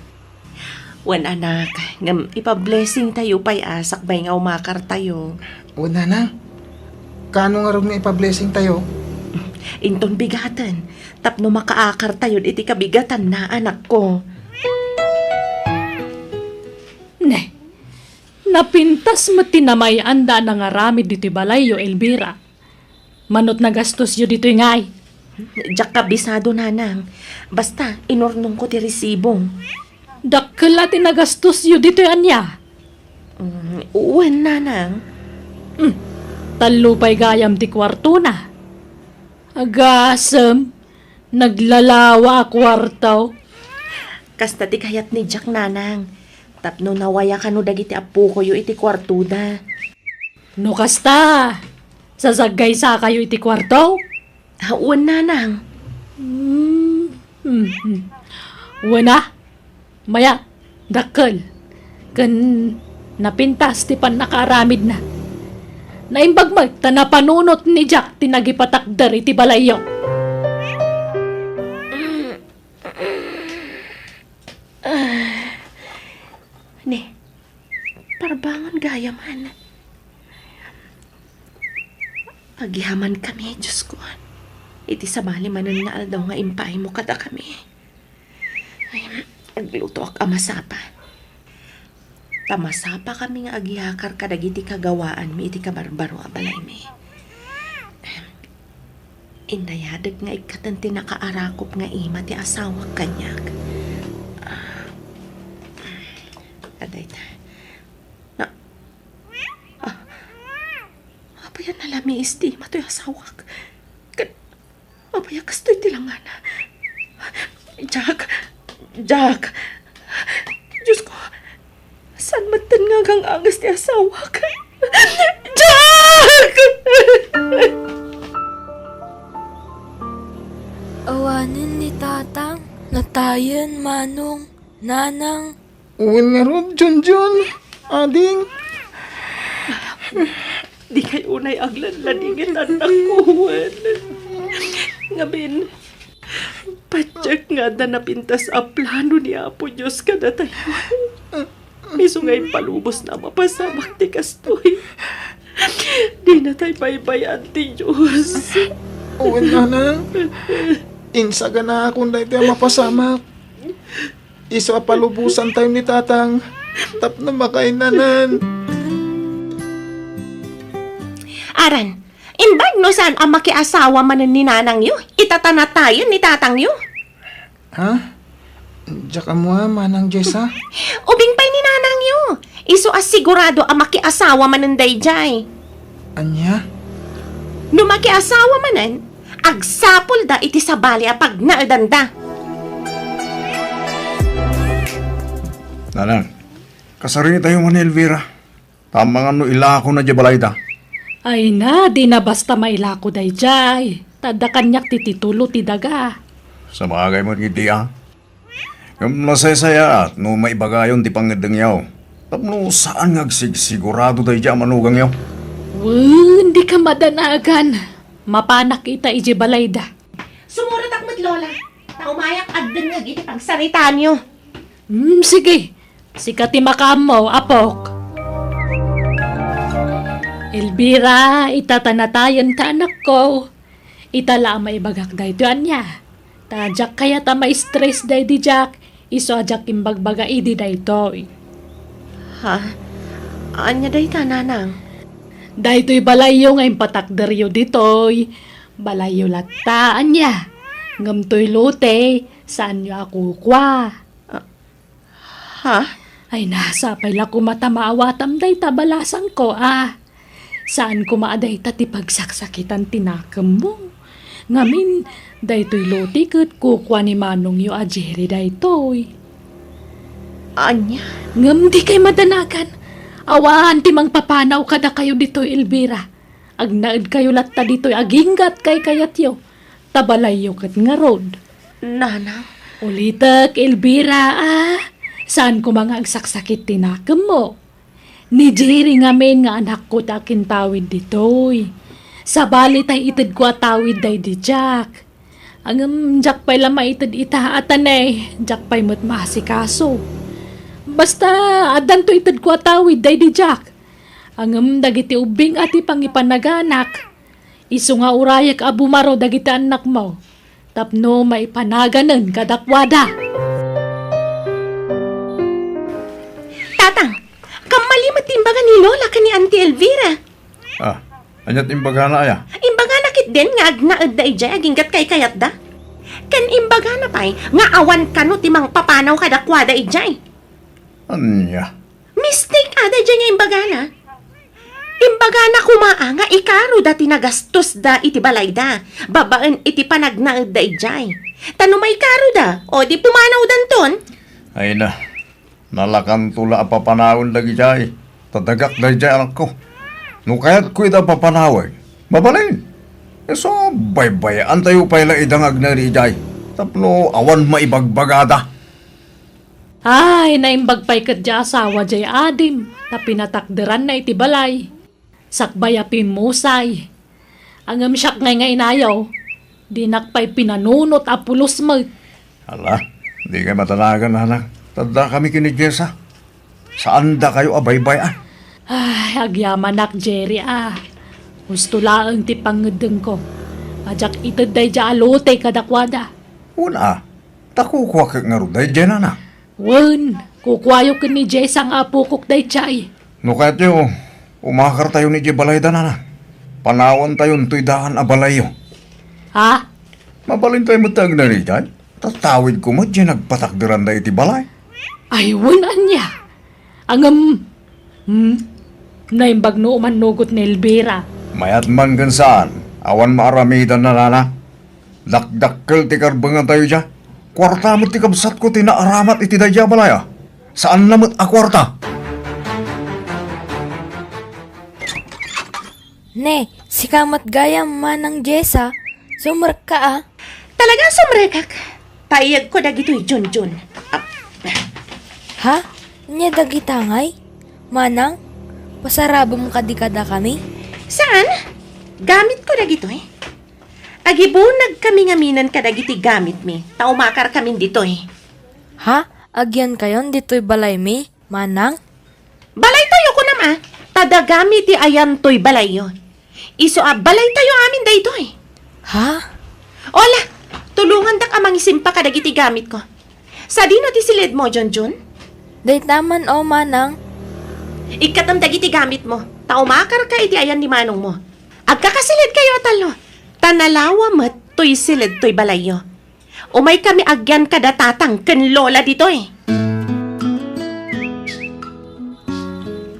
Wan anak, ngam ipa-blessing tayo pa'y asakbay nga umakar tayo. O, nanang. Kano nga rin nga ipa-blessing tayo? Inton bigatan, tapno makaakar tayo iti kabigatan na anak ko. Ne, napintas mo tinamay anda na nga ramid dito balay yo, Elvira. Manot na gastos yo dito ngay. Diyak kabisado nanang, basta inurnong ko ti resibong. Dakkel ati nagastos yo dito anya. Uwan nanang. Talupay gayam ti kwarto na. Agasem, naglalawa kwartaw. Kasta ti kayat ni Jack nanang. Tapno nawaya ka no dagiti apo ko yo iti kwartuda. No kasta, sasagay sa kayo iti kwartaw? Uwan nanang. Wana, maya, dakkel. Kan napintas ti pan nakaramid na. Naimbagmag ta napanunot ni Jack tinagipatakder iti balayo. Ne, parbangon gayaman. Pagyaman kami, Diyos ko. Iti sabali manon nga aldaw nga impay mo kada kami. Ay, agluto ak amasapa. Tamasapa kami nga agyakar kadagiti kagawaan mi iti kabarbaro a balay mi. Indayadag nga ikatanti nakaarakop nga ima ti asawa kanyak. Aday ta. Apaya nalami istima to'y asawak. Apaya kasto'y tilangana. Jack. Diyos ko. San matan nga kang angas ti asawak? Jack! Awanin ni tatang, natayan manong, nanang. Uwan nga ron, John. Ading. Di kay unay aglan-ladingit anak ko, Juan. Ngabin, patyak nga da napintas a plano ni Apo Diyos kada tayo. Iso nga'y palubos na mapasamak ti kastoy. Di na tayo baybayan ti Diyos. Uwan, nanang. Insaga na akong dahil tayo mapasamak. Iso palubusan tayo ni tatang. Tap na makainanan. Aran, imbag no saan ang makiasawa manan ni nanang yu? Itatanatayan ni tatang yu? Ha? Diyak mo manang Jessa? Ubing pa'y ni nanang yu. Iso asigurado ang makiasawa manan dayjay. Anya? No makiasawa manan, agsapol da iti sabali a pag naaldanda. Nanang, kasari tayo man ni Elvira. Tamang ano ilako na balay da. Ay na, di na basta mailako day jay. Tada kanyak tititulo ti daga. Sa bagay mo ngiti Yung masaya at no maibagayon ti pangedeng yaw. Tapno saan sigurado tayo dyan manugang yaw. Hindi ka madanagan. Mapanak kita iji balayda. Sumurat ak mat lola. Taumayak adden nga giti pagsaritaan nyo. Sige. Sikati makam mo, apok. Elvira, itatanatayan ta anak ko. Itala maibagak da ito anya. Tajak kaya ta ma-stress da di Jack. Iso ajak imbagbaga idi da ito. Ha? Anya day ta nanang? Da ito'y balayo nga impatakderyo dito'y. Balayo lataan niya. Ngamto'y lote, saan niyo ako kwa? Ha? Ay nasa pala ko matamaawatam day tabalasan ko Saan ko maaday ti pagsaksakitan tinakam mo? Ngamin, day to'y lote kat kukwa ni manong yu a Jerry day to'y. Anya? Ngam di kay madanagan. Awan ti mang papanaw kada kayo dito'y Elvira. Agnaed kayo latta dito'y aginggat kay kayatyo. Tabalayo kat nga road. Nanang? Ulitak, Elvira, Saan ko mga agsaksakit tinakam mo? Ni Jerry nga men nga anak ko takin tawid ditoy. Sa bali tay itid ko tawid day di Jack. Ang Jack pa'y lama itid ita atanay. Jack pa'y mo't masikaso. Basta adan to itid ko tawid day di Jack. Ang dagiti ubing ati pangipanaganak. Isu nga urayak abumaro dagiti anak mo. Tapno maipanaganan kadakwada. Tatang, kamalimat timbaga ni Lola ka ni Auntie Elvira. Anyat imbaga na aya. Imbaga nakit din nga agnaad da ijay aginggat kay kayat da. Kan imbaga na pa'y nga awan kano timang papanaw kadakwada ijay. Anya? Mistake ada ijay nga imbaga na. Imbaga na kumaa nga ikaro da tinagastos da iti balay da. Babaan iti panagnaad da ijay. Tano may karo da, o di pumanaw danton. Ay na. Nalakan tula papanawon lagi jay. Tadagak day jay anak ko. No kaya't ko ita papanaway. Babalain. So, baybayan tayo pala idangag na ri jay. Tapno awan maibagbagada. Ay, naimbagpay kat di asawa jay adim. Ta pinatakderan na iti balay. Sakbaya pimusay. Ang amsyak ngay nga inayaw. Dinakpay pinanunot apulos mo. Hala, di kayo matanagan anak. Tanda kami kini Jessa. Saan da kayo abaybayan? Ay, agyaman nak Jerry Gusto laang ti pangedeng ko. Ajak itad day ja alote kadakwada. Una, takukuha ka nga rin day dyan anak. Wen, kukwayo ka ni Jess ang apukok day chay. No kaya't yung umakar tayo ni Jibalay da anak. Panawan tayo nito'y daan abalayo. Ha? Mabalin tayo matag na rin dyan. Tatawid ko mo dyan nagpatakdiran da iti balay. Ay, wen anya. Angam, naimbag no umanugot ni Elvira. Mayat man gan saan, awan maaramidan na nana. Dakdakkel ti karbangan tayo dyan. Kwarta mo ti kabsat ko tinaaramat iti daya balaya. Saan namat a kwarta? Ne, si kamat gayam manang Jessa. Sumrek ka Talagang sumrekak. Payag ko dagito'y Junjun. Ha? Nya dagitangay? Manang? Pasarabom kadikada kami? Saan? Gamit ko dagito'y. Agibunag kami ngaminan kadagiti gamit mi. Taumakar kami dito'y. Ha? Agyan kayon dito'y balay mi? Manang? Balay tayo ko nama. Tadagamit ti ayan to'y balay yun. Iso balay tayo amin daytoy. Ha? Ola, tulungan dak amang isimpa kadagiti gamit ko. Sa dino ti silid mo, Junjun? Day taman o manang. Ikatam dagiti gamit mo. Taumakar ka iti ayan ni manong mo. Agkakasilid kayo talo. Tanalawa mat to'y silid to'y balayo. Umay kami agyan kada tatang ken lola ditoy.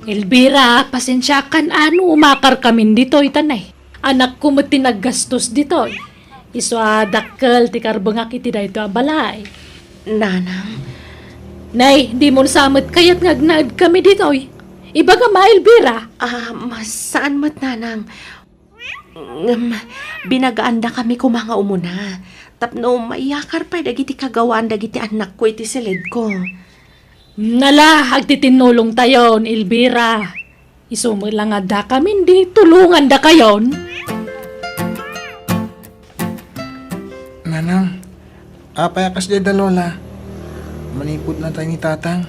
Elvira, pasensyakan umakar kami dito itanay. Anak ko mo tinaggastos dito. Iswa dakkel ti karbangak iti dayto a balay. Nanang, Nay, di mo samot kayat ngagnaad kami dito. Ibaga ma, Elvira. saan mat nanang? Binagaanda kami ko mga umuna. Tapno maiyakar pa dagiti kagawaan dagiti anak ko iti silid ko. Nala, agtitinulong tayon, Elvira. Isumod lang da kami, di tulungan da kayon. Nanang, apayakas di da lola. Manipod na tayo ni tatang.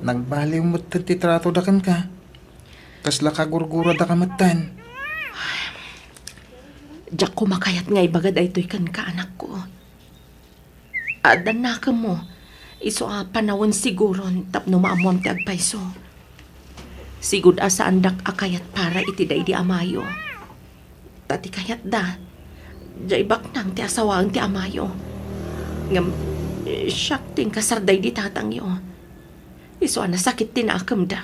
Nagbaliw mo't titrato da kan ka. Kasla kagurgura da kamatan. Diyak ko makayat nga ibagad ay to'y kan ka anak ko. Adan na ka mo. Iso panawon siguron tapno maamuam ti agpayso. Sigud asa andak akayat para iti day di amayo. Tati kayat da. Jay baknang ti asawang ti amayo. Ngam, siyak ting kasarday di tatang yo. Iso sakit tinakam da.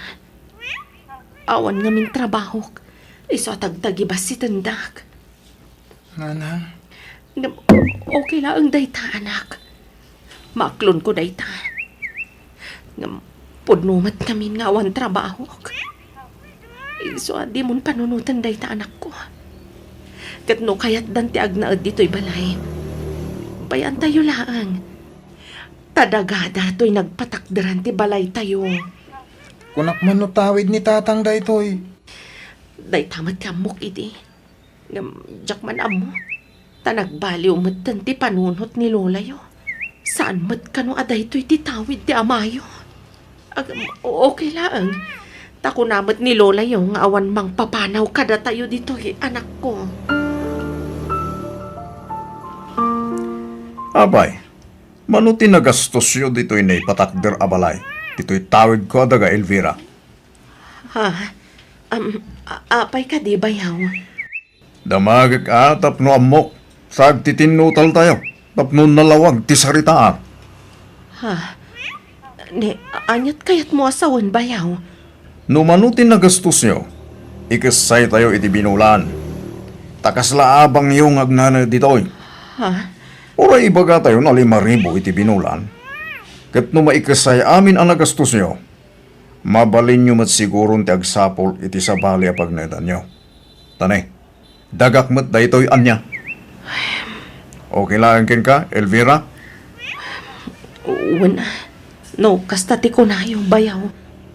Awan ngamin trabaho. Iso tagtagibas si tendak. Nanang, Ngam, okay lang ang dayta anak. Maklon ko dayta. Ngam pudnumat kami nga awan trabaho. So, di mon panunutan day ta anak ko. Kat no kayat danti agnaad dito'y balay. Bayan tayo laang. Tadagada to'y nagpatakdaran ti balay tayo. Kunak man no tawid ni tatang daytoy. Day tamat kamok iti. Jak man amo. Tanagbaliw matan ti panunot ni lola yo. Saan mat kano aday to'y titawid ti amayo. Okay lang. Tako namat ni lola yo nga awan mang papanaw kada tayo dito anak ko. Abay, manuti nagastos yun dito'y naipatakder abalay. Dito'y tawid ko daga Elvira. Ha? Apay ka di bayaw? Damagak tapno amok. Sag titinutal tayo. Tapno nalawag ti saritaan. Ha? Anyat kayat mo asawan bayaw? No manuti nagastos nyo, ikasay tayo iti binulan. Takasla abang yung agnana dito'y. Ha? Ora ibaga tayo na 5,000 iti binulan. Kat no maikasay amin ang nagastos nyo, mabalin nyo mat siguro ti agsapol iti sabali a pagnedan nyo. Tanay, dagak mat daytoy anya. Okay lang ken ka, Elvira? Wala. No, kasta ti ko na yung bayaw.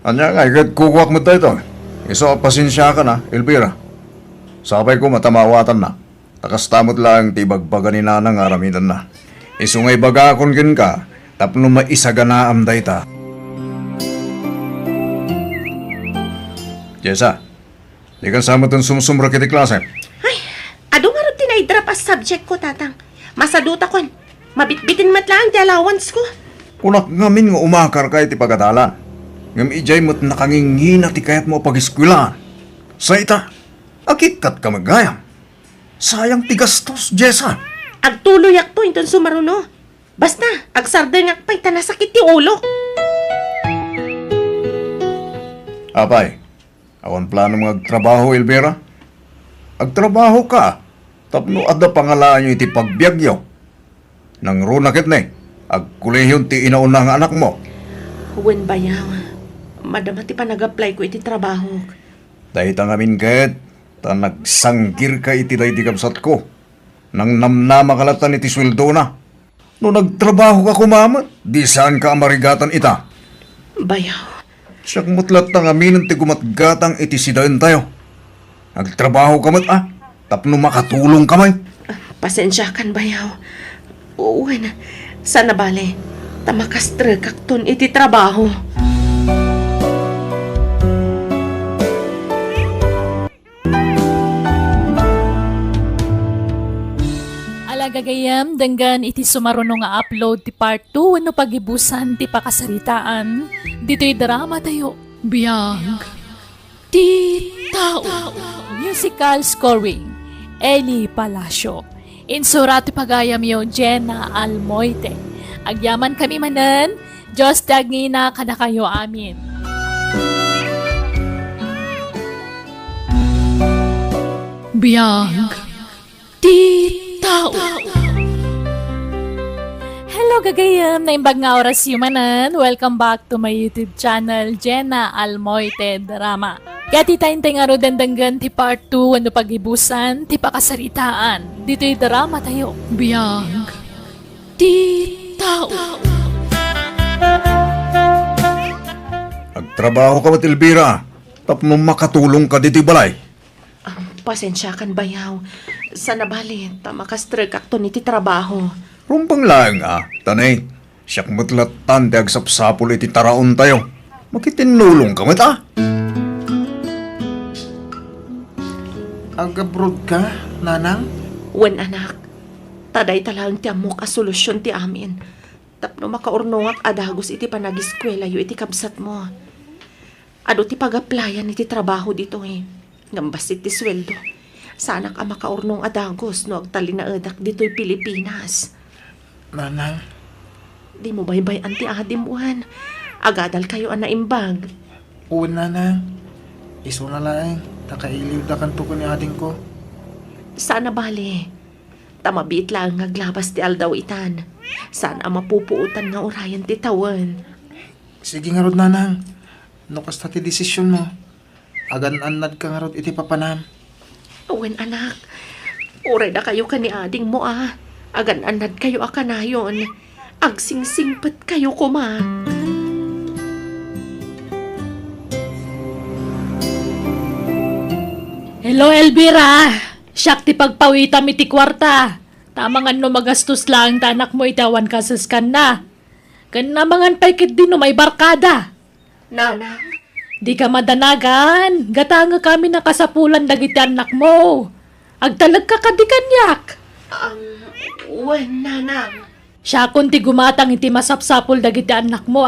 Anya nga, ikat kukuwak mo tayo. Iso, pasensya ka na, Elvira. Sabay ko matamawatan na. Takastamot lang ti bagbaga ni nanang aramitan na. Iso ngay baga akon kin ka, tapno maisaganaam dayta. Jessa, di kan sama tong sumsumra kiti klase. Ay, ado nga rin tinay-drop as subject ko, tatang. Masaduta kon. Mabitbitin mat lang ti allowance ko. Kunak ngamin nga umakar ka iti pagadalan. Ngam ijay mo't nakangingina ti kayat mo pag-eskwelahan. Sa ita, akikat ka magayam. Sayang tigastos, Jessa. Agtuloy ak po inton sumaruno. Basta, agsarday ngak pa'y tanasakit ti ulo. Apay, awan plano mga agtrabaho, Elvira? Agtrabaho ka. Tapno adda pangalaan nyo iti pagbiagyo. Nang runakit na agkulehyon ti inauna nga anak mo. Wen bayaw. Madama ti pa nag-apply ko iti trabaho. Dahil tangamin kahit, ta nagsanggir ka iti day di kabsat ko. Nang namnama kalatan iti sweldo na. No nagtrabaho ka kumamat, di saan ka amarigatan ita. Bayaw. Siyak mutlat tangamin ti gumatgatang iti sidain tayo. Nagtrabaho ka mat tapno makatulong kamay. Pasensya kan bayaw. Wen, sana bale. Tamakastre kakton iti trabaho. Alagagayam, danggan iti sumaruno nga upload ti part 2 no pagibusan ti pakasaritaan. Dito'y drama tayo. Biyag. Ti tao. Musical scoring. Eli Palacio. Insura ti pagayam yo Jenna Almoite. Agyaman kami manan. Diyos dagina kada kayo amin. Biyag. Ti tao. Hello gagayam, naimbag nga oras yumanan. Welcome back to my YouTube channel, Jenna Almoite Drama. Kaya titayntay nga ro dandanggan ti part 2 ano pagibusan, ti pakasaritaan. Dito'y drama tayo. Biyag. Ti tao. Agtrabaho ka mat, Elvira. Tapno makatulong ka diti balay. Pasensya kan bayaw. Sana bale, tamakastre kakton iti trabaho. Rumpang lang tanay. Siyak matlatan ti agsapsapol iti taraon tayo. Makitinulong ka mat Ag-abroad ka, nanang? Wen anak, taday talang ti amok a solusyon ti amin. Tapno makaurnongak adagos iti panagiskwela yu iti kabsat mo. Ado ti pag-applyan iti trabaho dito Ngambas iti sweldo. Sana ka makaurnong adagos no agtalinaadak dito'y Pilipinas. Nanang, Di mo baybay anti adimuan. Agadal kayo ang naimbag. uwan nanang. Iso na lang, nakailiw da kanto ko ni ading ko. Sana bale. Tamabit lang ngaglabas ti aldaw itan. Sana mapupuutan nga orayan ti tawan. Sige nga rod, nanang. No kasta ti desisyon mo. Agan-anad ka nga rod iti papanam. Awen anak, uray na kayo ka ni ading mo Agan-anad kayo akanayon. Agsingsingpat kayo kuma. Hello, Elvira. Siyak ti pagpawita mi ti kwarta. Tamangan no magastos lang ta anak mo itawan kasaskan na. Kan namangan paikit din no may barkada. Nanang, Di ka madanagan. Gatanga kami na kasapulan dagiti anak mo. Agtalag ka kadikanyak. wen nanang. Siya kun ti gumatang iti masapsapul dagiti anak mo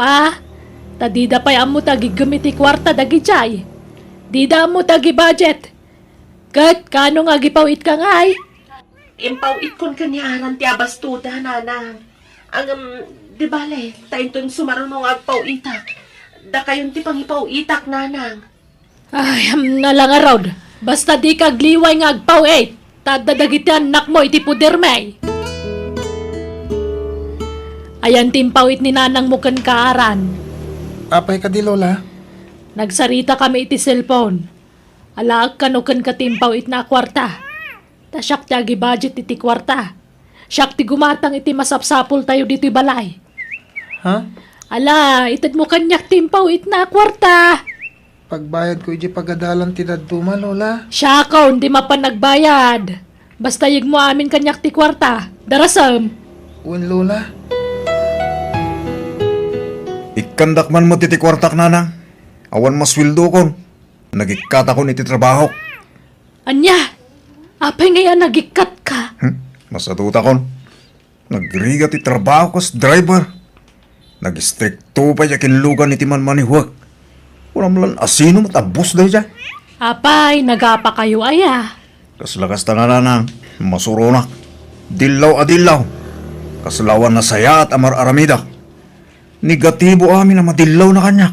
Tadida pa'y amo tagi gumiti kwarta dagijay. Dida mo tagi budget. Kat kano nga gipawit ka ngay? Impawit kon kanyaran ti abastuda, nanang. Ang, di bale, tayo ton sumarunong agpawita. Da kayon ti pangipawitak, nanang. Ay, na lang arod. Basta di kagliway nga agpawit. Tadadagiti anak mo iti puder may. Ayan timpawit ni nanang mo kan kaaran. Apay ka di, Lola. Nagsarita kami iti cellphone. Alaag kanukan ka timpawit na kwarta. Ta siyak ti agi budget iti kwarta. Siyak ti gumatang iti masapsapul tayo dito balay. Ha? Ala, itad mo kanyak timpawit na kwarta. Pagbayad ko iti pagadalan ti daduma, Lola. Siya ka, hindi mapanagbayad. Basta yig mo amin kanyak ti kwarta. Darasam. Wen, Lola. Ikandak man mo titi kwartak, nanang. Awan maswildo kon. Nagikata ko iti trabaho. Anya, apay ngayon nagikat ka. Masatuta kon. Nagriga ti trabaho kas driver. Nag-stricto pa yakin lugan iti manmanihuak. Walang lan asino matabos dahi dyan. Apay, nagapa kayo aya. Kas lakas ta nga nanang. Masuronak. Dilaw adilaw. Kaslawan na saya at amar aramida. Negatibo amin na madilaw na kanya.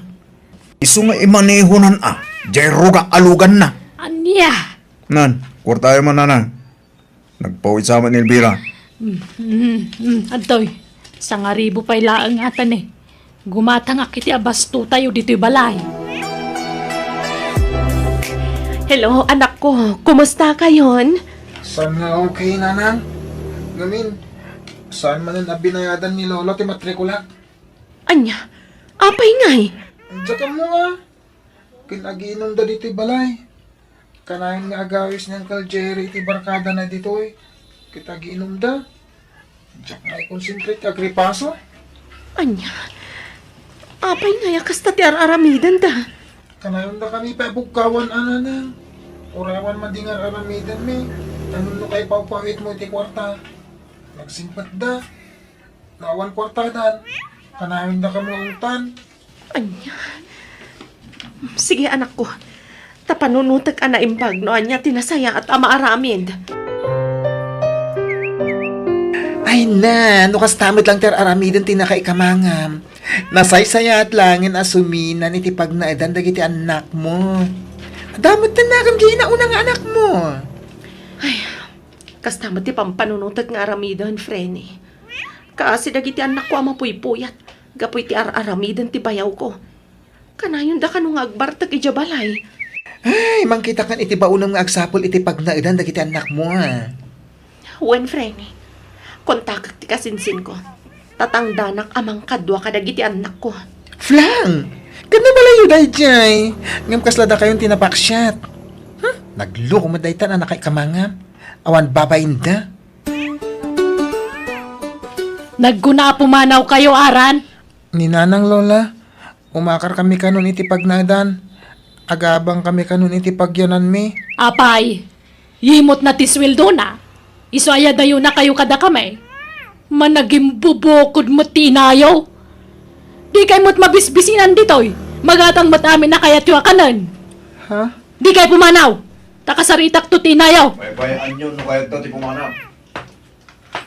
Isu nga imanehonan Jero ka alugan na. Anya. Nan, kwartayo man nanang. Nagpawit sa amin ni Elvira. Adoy, sangaribo pa'y laang atan Gumatang akiti abasto tayo dito'y balay. Hello, anak ko. Kumusta kayon? Saan nga okay, nanang? Gamin, saan man ang abinayadan ni Lolo ti matrikula? Anya, apay ngay. Diyan mo Kinaginom da dito'y balay. Kanahin nga agawis niyang Jerry iti barkada na dito'y. Kita giinom da. Diyan nga i-concentrate agripaso. Anya, apay ngay kasta ti aramidan da. Kanayon da kami pa bugkawan ananang. Urawan madingar aramidan me. Ano no kay paupawit mo iti kwarta. Nagsimpat da. Nawan kwartadan. Kanayon da kamo utan. Anya, sige anak ko. Tapanunutag ana impag no anya tinasaya at amaaramid. Ay na, no kastamit lang ter aramidin tinakaikamangam. Nasaysaya at langin asuminan iti pagnaidan dagiti anak mo. Damot na nakam di na unang anak mo. Kastamat ti pampanunutag nga aramidan, Frenny. Kasi dagiti anak ko amapuypuyat. Gapoy ti aramidan ti bayaw ko. Kanayon da kanong agbartag ijabalay. Ay, mangkita kan iti baunam nga agsapol iti pagnaidan dagiti anak mo Wen, Frenny. Kontakak ti kasinsin ko. Tatangdanak amang kadwa kadagiti anak ko. Flang! Ganda malayo dahi jay. Ngam kaslada kayong tinapaksyat. Nagloko mo dahi tan anak kay kamangam. Awan babayin da. Nagguna pumanaw kayo, Aran. Ni Nanang Lola, umakar kami kanon iti pagnadan. Agabang kami kanon iti pagyanan mi. Apay, yimot na tiswildo na. Isaya dayo na kayo kada kami. Managing bubukod mo tinayaw. Di kayo mo't mabisbisinan ditoy. Magatang mo't amin na kaya tiwa kanan. Ha? Di kayo pumanaw. Takasaritak to tinayaw. Baybayan nyo no kaya ito ti pumanap.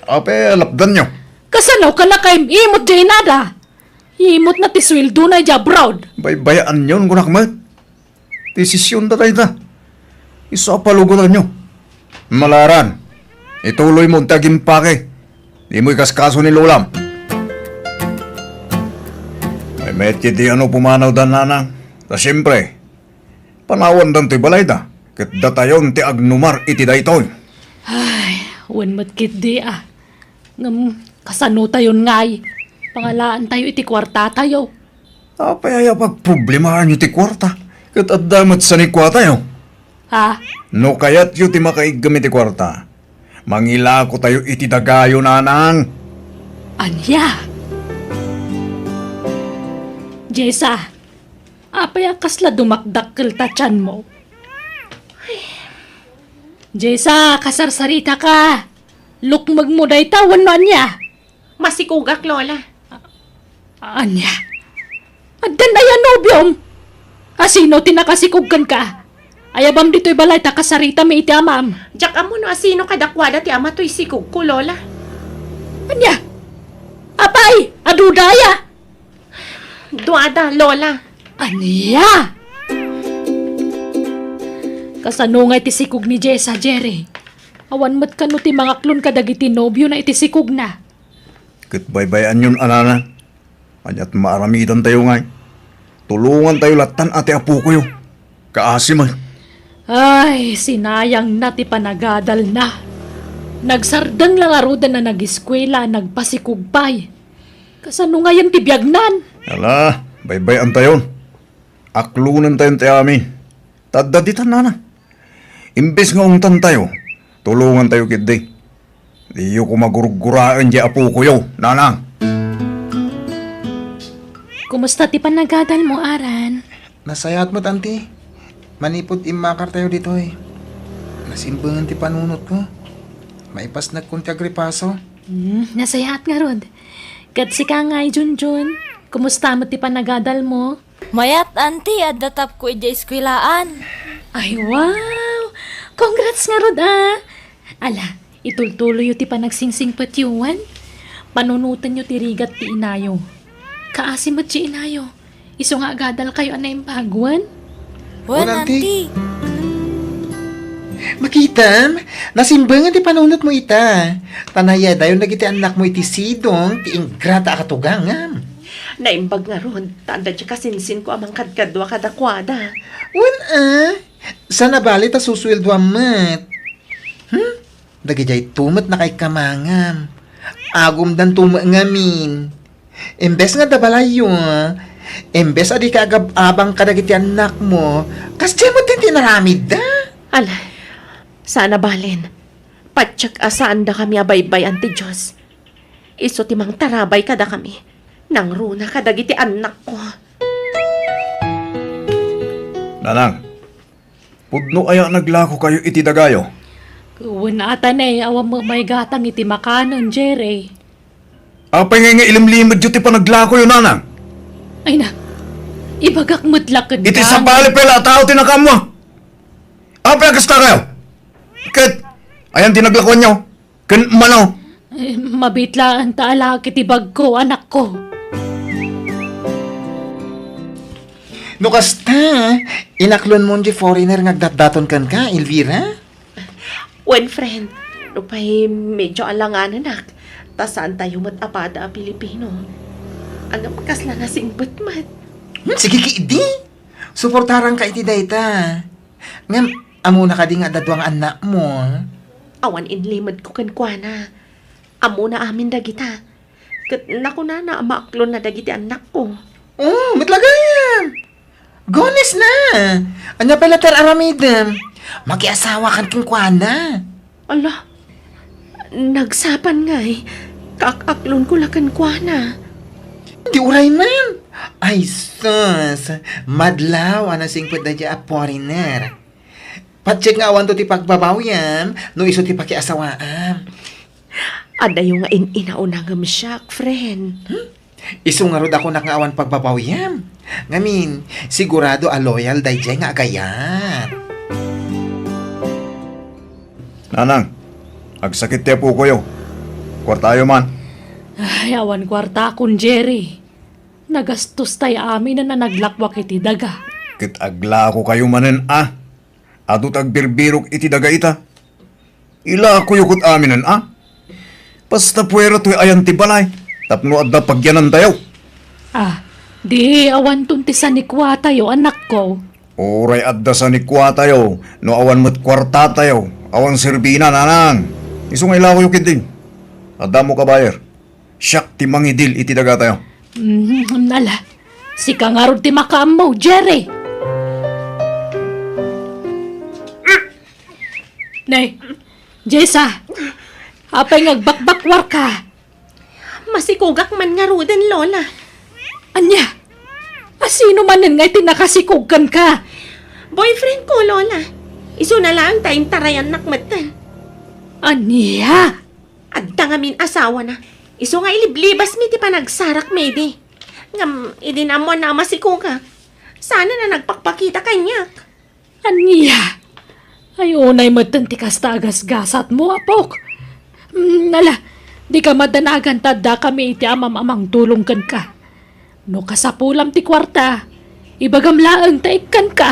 Ape, lapdan nyo. Kasanaw ka na kayo imot dyan nada. Imot na tiswildo na dya broad. Baybayaan nyo kung nakmat. Desisyon na tayo ta. Isa palugutan nyo. Malaran, ituloy mo tagimpake. Di mo ikaskaso ni Lolam. Ay met kiti ano pumanaw dan nanang. Ta siyempre, panawan dan to'y balay da. Ket datayon ti agnumar iti daytoy. Ay, wan matkit di ah. Ngam, kasano tayon ngay. Pangalaan tayo iti kwarta tayo. Apay ay pag problemahan nyo ti kwarta. Ket addamat sa ni kwa tayo. Ha? No kayat yu ti makaigam iti kwarta. Mangila ko tayo iti dagayo nanang. Anya? Jessa, apay ang kasla dumakdakkel ta tiyan mo. Jessa, kasarsarita ka. Lukmag mo day tawan no anya. Masikugak, Lola. Anya? Addan ayan nobyom. Asino tinakasikugkan ka? Ayabam dito'y balay ta kasarita may iti amam. Jak amo no asino kadakwada ti ama to'y sikug ko, Lola. Anya? Apay, adudaya. Duada, Lola. Anya? Kasano nga iti sikug ni Jessa, Jerry? Awan mat kano ti mga klon kadagiti nobyo na iti sikug na. Ket baybayan yun anana. Anyat maaramidan tayo ngay. Tulungan tayo latan ati apo ko yo. Kaasi man. Ay, sinayang na ti panagadal na. Nagsardang lang arudan na nag-eskwela, nagpasikugpay. Kasano nga yan ti biyagnan? Ala, baybayan tayo. Aklunan tayo ti amin. Tadaditan nana. Imbes nga ungtan tayo, tulungan tayo kidi. Di ko maguruguraan di apo ko yo, nanang. Kumusta ti panagadal mo, Aran? Nasayat mo, tanti. Manipod imakar tayo dito eh. Nasimbangan ti panunot ko. Maipas nagkunti agripaso. Nasayahat nga rod. Kat si ka ngay, Junjun. Kumusta mo ti panagadal mo? Mayat, auntie, at datap ko ija eskwilaan. Ay, wow! Congrats nga rod ah! Ala, itultuloy yu ti panagsingsing patyuan. Panunutan yu ti rigat ti inayo. Kaasim at ti inayo. Iso nga agadal kayo anay pagwan. Wan, auntie. auntie. Makitam, nasimbangan ti panunot mo ita. Tanaya dayon nagiti anak mo iti sidong, ti ingrata akatugangam. Naimbag nga ron, tanda di kasinsin ko amang kadkadwa kadakwada. Sana bali ta susweldo amat. Dagijay tumat na kay kamangam. Agum dan tumangamin. Embes nga dabalayo, embes adi ka abang kadagiti anak mo, kasya mo din tinaramid da. Ala, sana balin. Patsak asaan da kami abaybay anti Diyos. Iso timang tarabay kada kami. Nang runa kadagiti anak ko. Nanang, pudno aya naglako kayo iti dagayo. Kuwan ata na eh, awang mo may gatang iti makanon, Jerry. Apay nga ilimlimad yu ti panaglako yo, nanang. Ay na, ibagak mutlak Iti sa pali pala tao tinakam mo. Apay kasta kayo. Ket, ayan tinaglakon nyo. Ken mano. Mabitla ang taala kiti bag ko, anak ko. No kasta, inaklon mo di foreigner ngagdatdaton kan ka, Elvira? When friend, no pa'y medyo alanganan nak. Ta saan tayo matapada a Pilipino. Ano makasla nga singbat mat. Sige kiidi. Suportaran ka iti dayta. Ngam, amo na ka di nga dadwang anak mo. Awan inlimad ko kankwana. Amo na amin dagita. Kat naku na maaklon na dagiti anak ko. Oh, matlagayan. Gones na. Anya pala ter aramidem. Mag-iasawa kan kinkwana. Ala, nagsapan nga eh. Kakaklon ko lakan kwa na. Di uray man. Ay, sus. Madlaw, anasing padadya a foreigner. Patsik nga awan to ti pagbabawyam, no iso ti pakiasawaam. Ada yung nga inaunangam siya, friend. Iso nga rod ako nakaawan pagbabawyam. Ngamin, sigurado a loyal dayjay nga agayan. Nanang, agsakit ti apo ko yo. Kwartayo man. Ay, awan kwarta kun Jerry. Nagastos tayo amin na naglakwak iti daga. Ket aglako kayo manen Adut agbirbirok iti daga ita. Ila ako yukot aminan Basta puwero to'y ayan ti balay. Tapno adda pagyanan tayo. Di awan tuntisan ni kwa tayo anak ko. Oray adda sa ni kwa tayo, no awan mo't kwarta tayo, awan sirbina nanang. Isong ilaw ko yung kintin. Adda mo kabayer. Siyak ti mangidil iti daga tayo. Nala, si kangarod ti makaam mo, Jerry. Nay, Jessa, apay ngagbakbakwar ka. Masikugak man nga ruden, Lola. Anya, asino man nga tinakasikugkan ka? Boyfriend ko, Lola. Iso na lang tayong tarayan nakmatan. Anya? Adda nga min asawa na. Iso nga iliblibas mi ti panagsarak medi. Ngam, idinamo na masikugak. Sana na nagpakpakita kanyak. Anya? Ay, unay matanti kasta agas-gasat mo, apok. Nala, di ka madanagan tada kami iti amam-amang tulungkan ka. No kasapulam ti kwarta, ibagamlaang taikkan ka.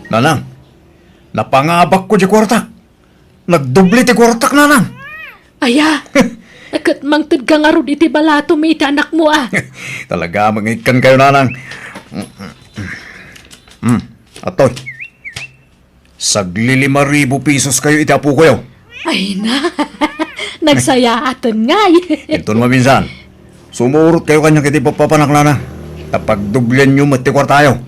Nanang, napangabak ko di kwarta. Nagdubli ti kwartak, nanang. Aya, akat mangtid ka nga ron iti balato may iti anak mo ah. Talaga, mangikan kayo, nanang. Atoy, sagli 5,000 pesos kayo itapo ko yaw. Ay na, nagsaya aton ngay. Ito naman minsan. Sumurot kayo kanyang kiti papapanak, nanang. Kapag dublen nyo mati kwartayo.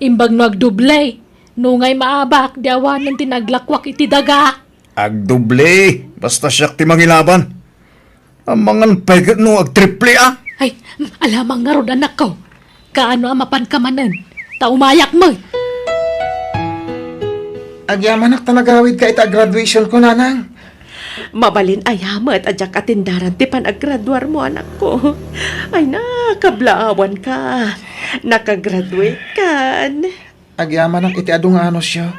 Imbag nagdublay, nungay maabak, diawanan tinaglakwak iti daga. Agduble, basta siyak ti mangilaban. Ang mga pegat no agtriple ah. Ay, alamang nga ron anak ko. Kaano amapan ka manan? Taumayak mo. Agyaman ak tanagawid ka ita graduation ko, nanang. Mabalin ayamat adyak atindaran ti panaggraduar mo, anak ko. Ay na, kablaawan ka. Nakagraduate kan. Agyaman ak iti adung ano siya.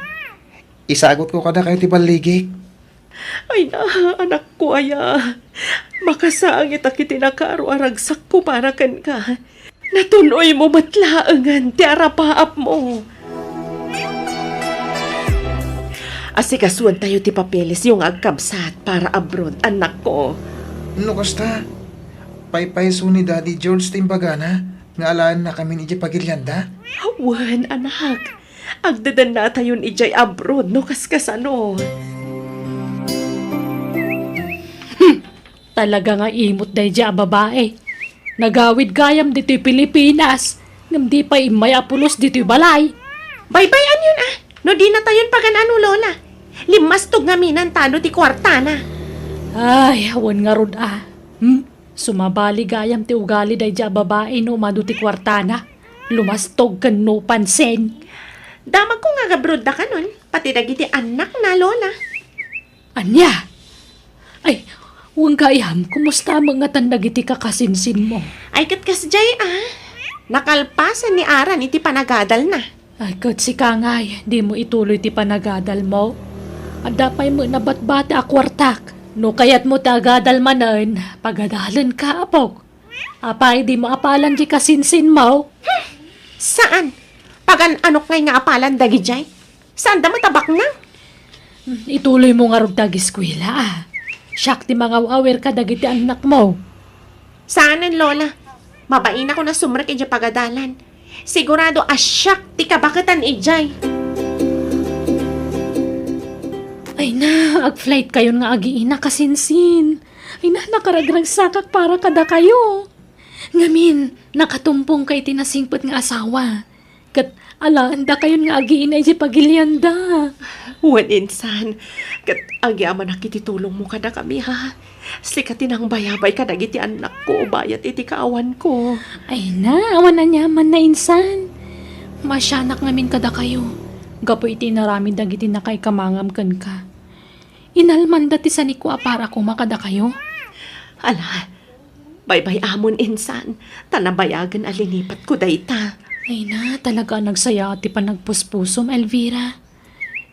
Isagot ko kada kayo ti baligik. Ay na, anak ko aya. Makasaang itakiti nakaaru-aragsak ko para kan ka. Natunoy mo matlaangan ti arapaap mo. Asikasuan tayo ti papeles yung agkabsat para abroad, anak ko. No kasta, paypayso ni Daddy George timbagana, nga alaan na kami ni Pagilyanda. Wan, anak. Agdadan na tayo ijay abroad, no kaskasano. Talaga nga imot day dya babae. Nagawid gayam dito Pilipinas. Ngam di pa imay apulos dito balay. Baybayan yun ah. No di na tayon paganano, Lola. Limastog nga minan tano ti kwarta na. Ay, awan nga rod ah. Sumabali gayam ti ugali day dya babae no madu ti kwartana. Lumastog kan no pansen. Damag ko nga gabrod na ka nun. Pati dagiti anak na, Lola. Anya? Ay, huwag gayam, kumusta mga tandagiti kakasinsin mo? Ay katkasjay ah. Nakalpasan ni Aran iti panagadal na. Ay, si Kangay, di mo ituloy ti panagadal mo. At dapay mo nabatbate akwartak. No kayat mo tagadal manan, pagadalan ka, apok. Apay, di mo apalan di kasinsin mo. Saan? Pagan anok ngay nga apalan dagijay? Saan da matabak na? Ituloy mo nga rog tagiskwila, ah. Siyak ti mga awer ka dagiti anak mo. Saanan, Lola? Mabain ako na sumrak ijay pagadalan. Sigurado asyak ti kabakatan ijay. Ay na, ag-flight kayo nga agiina kasinsin. Ay na, nakaragrag sakak para kada kayo. Ngamin, nakatumpong kay tinasingpot nga asawa. Kat alaanda kayo nga agiina iti pagilyanda. Wan insan. Kat agyaman na kititulong mo kada kami ha. Slikatin ang bayabay ka dagiti anak ko. Bayat iti kaawan ko. Ay na, awan na nyaman na insan. Masyanak ngamin kada kayo. Gapo iti narami dagiti na kay kamangam kan ka. Inalman dati sa nikwa para kumakada kayo. Ala, baybay amon insan. Tanabayagan alinipat ko dayta. Ay na, talaga nagsaya ti panagpuspusom, Elvira.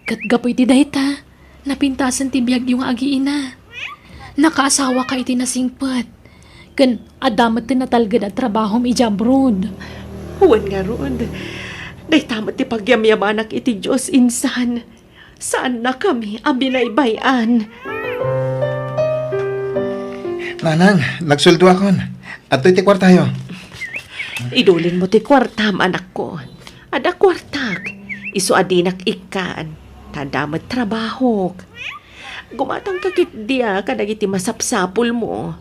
Katgapoy ti dayta, napintasan ti biyag yung agiina. Nakaasawa ka iti nasingpat. Kan adamat ti natalgad at trabahom ijabrood. Huwan nga roon. Daytamat ti pagyamyamanak iti Diyos insan. Saan na kami abinaybayan? Nanang, nagsuldo akon. At iti kwartayo. Idulin mo ti kwartam, anak ko. Ada kwartak. Isu adinak ikan. Tandamad trabaho. Gumatang kakit dia kadagiti masapsapul mo.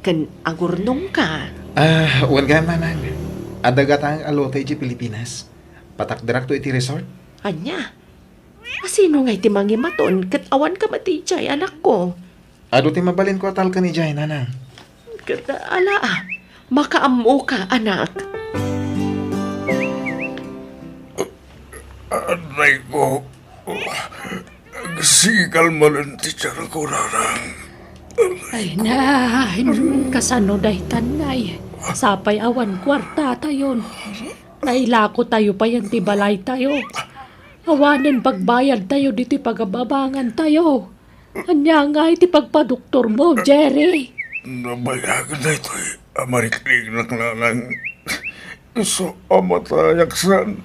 Kan agurnong ka. Uwan ka manang. Adagatang alota iti Pilipinas. Patakdarak to iti resort. Anya? Asino nga iti mangimaton kat awan ka matijay, anak ko. Ado ti mabalin ko atal ka ni Jay, nanang. Kat ala, makaamo ka, anak. Aray ko. Sigal mo lang ti tiyara ko, nanang. Ay na, kasano dahi tanay. Sapay awan kwarta tayon. Nailako tayo pa yan ti balay tayo. Awanin pagbayad tayo dito pagababangan tayo. Anya nga iti pagpadoktor mo, Jerry. Nabayagan na ito amarikling na nanang. So, amatayak san.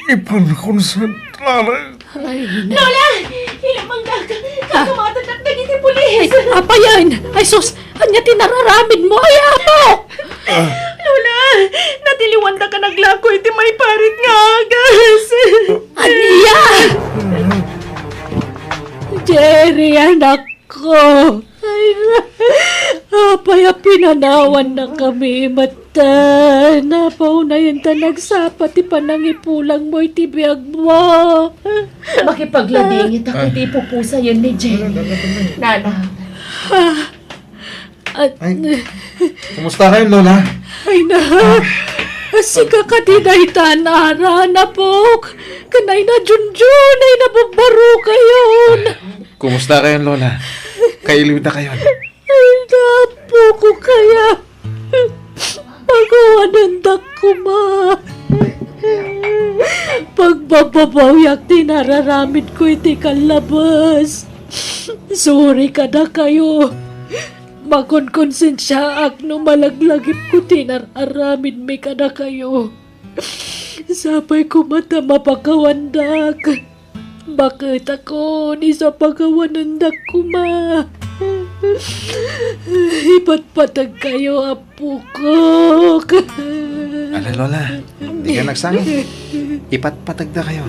Ipan sa nanang. Ay, na. Lola! Ilamang daga! Kumatatakdag iti pulis! Apa yan? Ay sus, anya tinararamid mo, ay apo! Lola! Natiliwanda ka naglako iti may parit nga agas! Anya! Jerry, anak ko. Ay, apay, pinanawan na kami, mata. Napaw na yun ta nagsapat, ipanangipulang mo, itibiyag mo. Makipaglabingit ako iti pupusa yun ni Jenny. Nana. At, Kumusta kayo, Lola? ay na, asika ka tinay tanara na po. Kanay na junjun, ay nababaro kayon. Kumusta kayo, Lola? Kailiw na kayo. Ay napo ko kaya. Pagawanandak ko ma. Pagbababayak tinararamid ko iti kalabas. Sorry ka na kayo. Makonkonsensya ak no malaglagip ko tinararamid mi ka na kayo. Sapay ko mata mapakawandak. Bakit ako ni sa pagawanandak ko ma? Ipatpatag kayo, apo ko. Ala, Lola. Di ka nagsangit. Ipatpatag na kayo.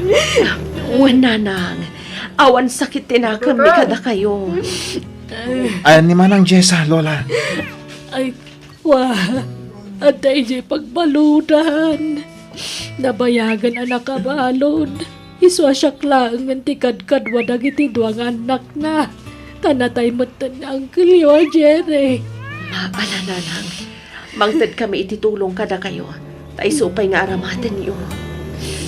Uwan, nanang. Awan sakit tinakam ni kada kayo. Ayan ni Manang Jessa, Lola. Ay, wah. At ay pagbaludan. Nabayagan anak kabalon. Iswasyak lang ang tikad-kad wadag iti duwang anak na. Tanatay matan na ang kiliwa, Jerry. Maala, nanang. Mangtad kami ititulong kada kayo. Tay supay nga aramatan niyo.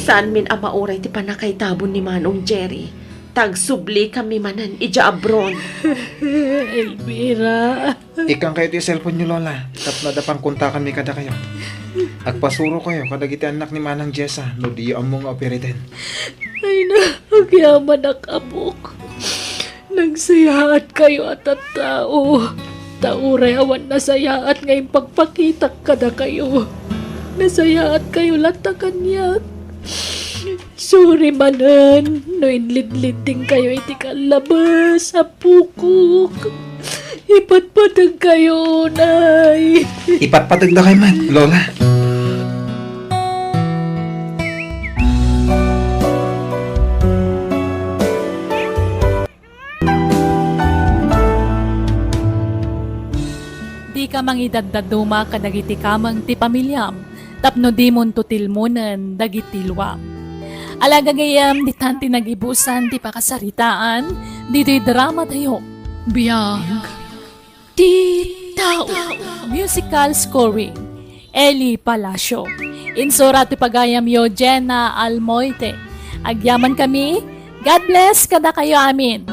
Saan min ama oray ti panakay tabon ni Manong Jerry. Tagsubli kami manan ija abron. Elvira. Ikang kayo ti cellphone nyo, Lola. Tapnadapang kontakan mi kada kayo. Agpasuro kayo kadagiti anak ni Manang Jessa. No di among operitin. Ay na, agyaman akabok. Nagsayaat kayo at tao. Tauray awan nasayaat ngayong pagpakitak kada kayo. Nasayaat kayo latakanyak. Sorry manan, no inlidliting kayo iti kalabas sa pukok. Ipatpatag kayo, nay. Ipatpatag na kayo, man, Lola. Di ka mangidagdaduma kadagiti kamang ti pamilyam, tapno di mon tutilmonan dagiti luwam. Alagagayam di tanti nagibusan ti pakasaritaan, dito'y drama tayo. Biyag ti tao. Musical scoring Eli Palacio. Insura ti pagayam yo Jenna Almoite. Agyaman kami, God bless kada kayo amin.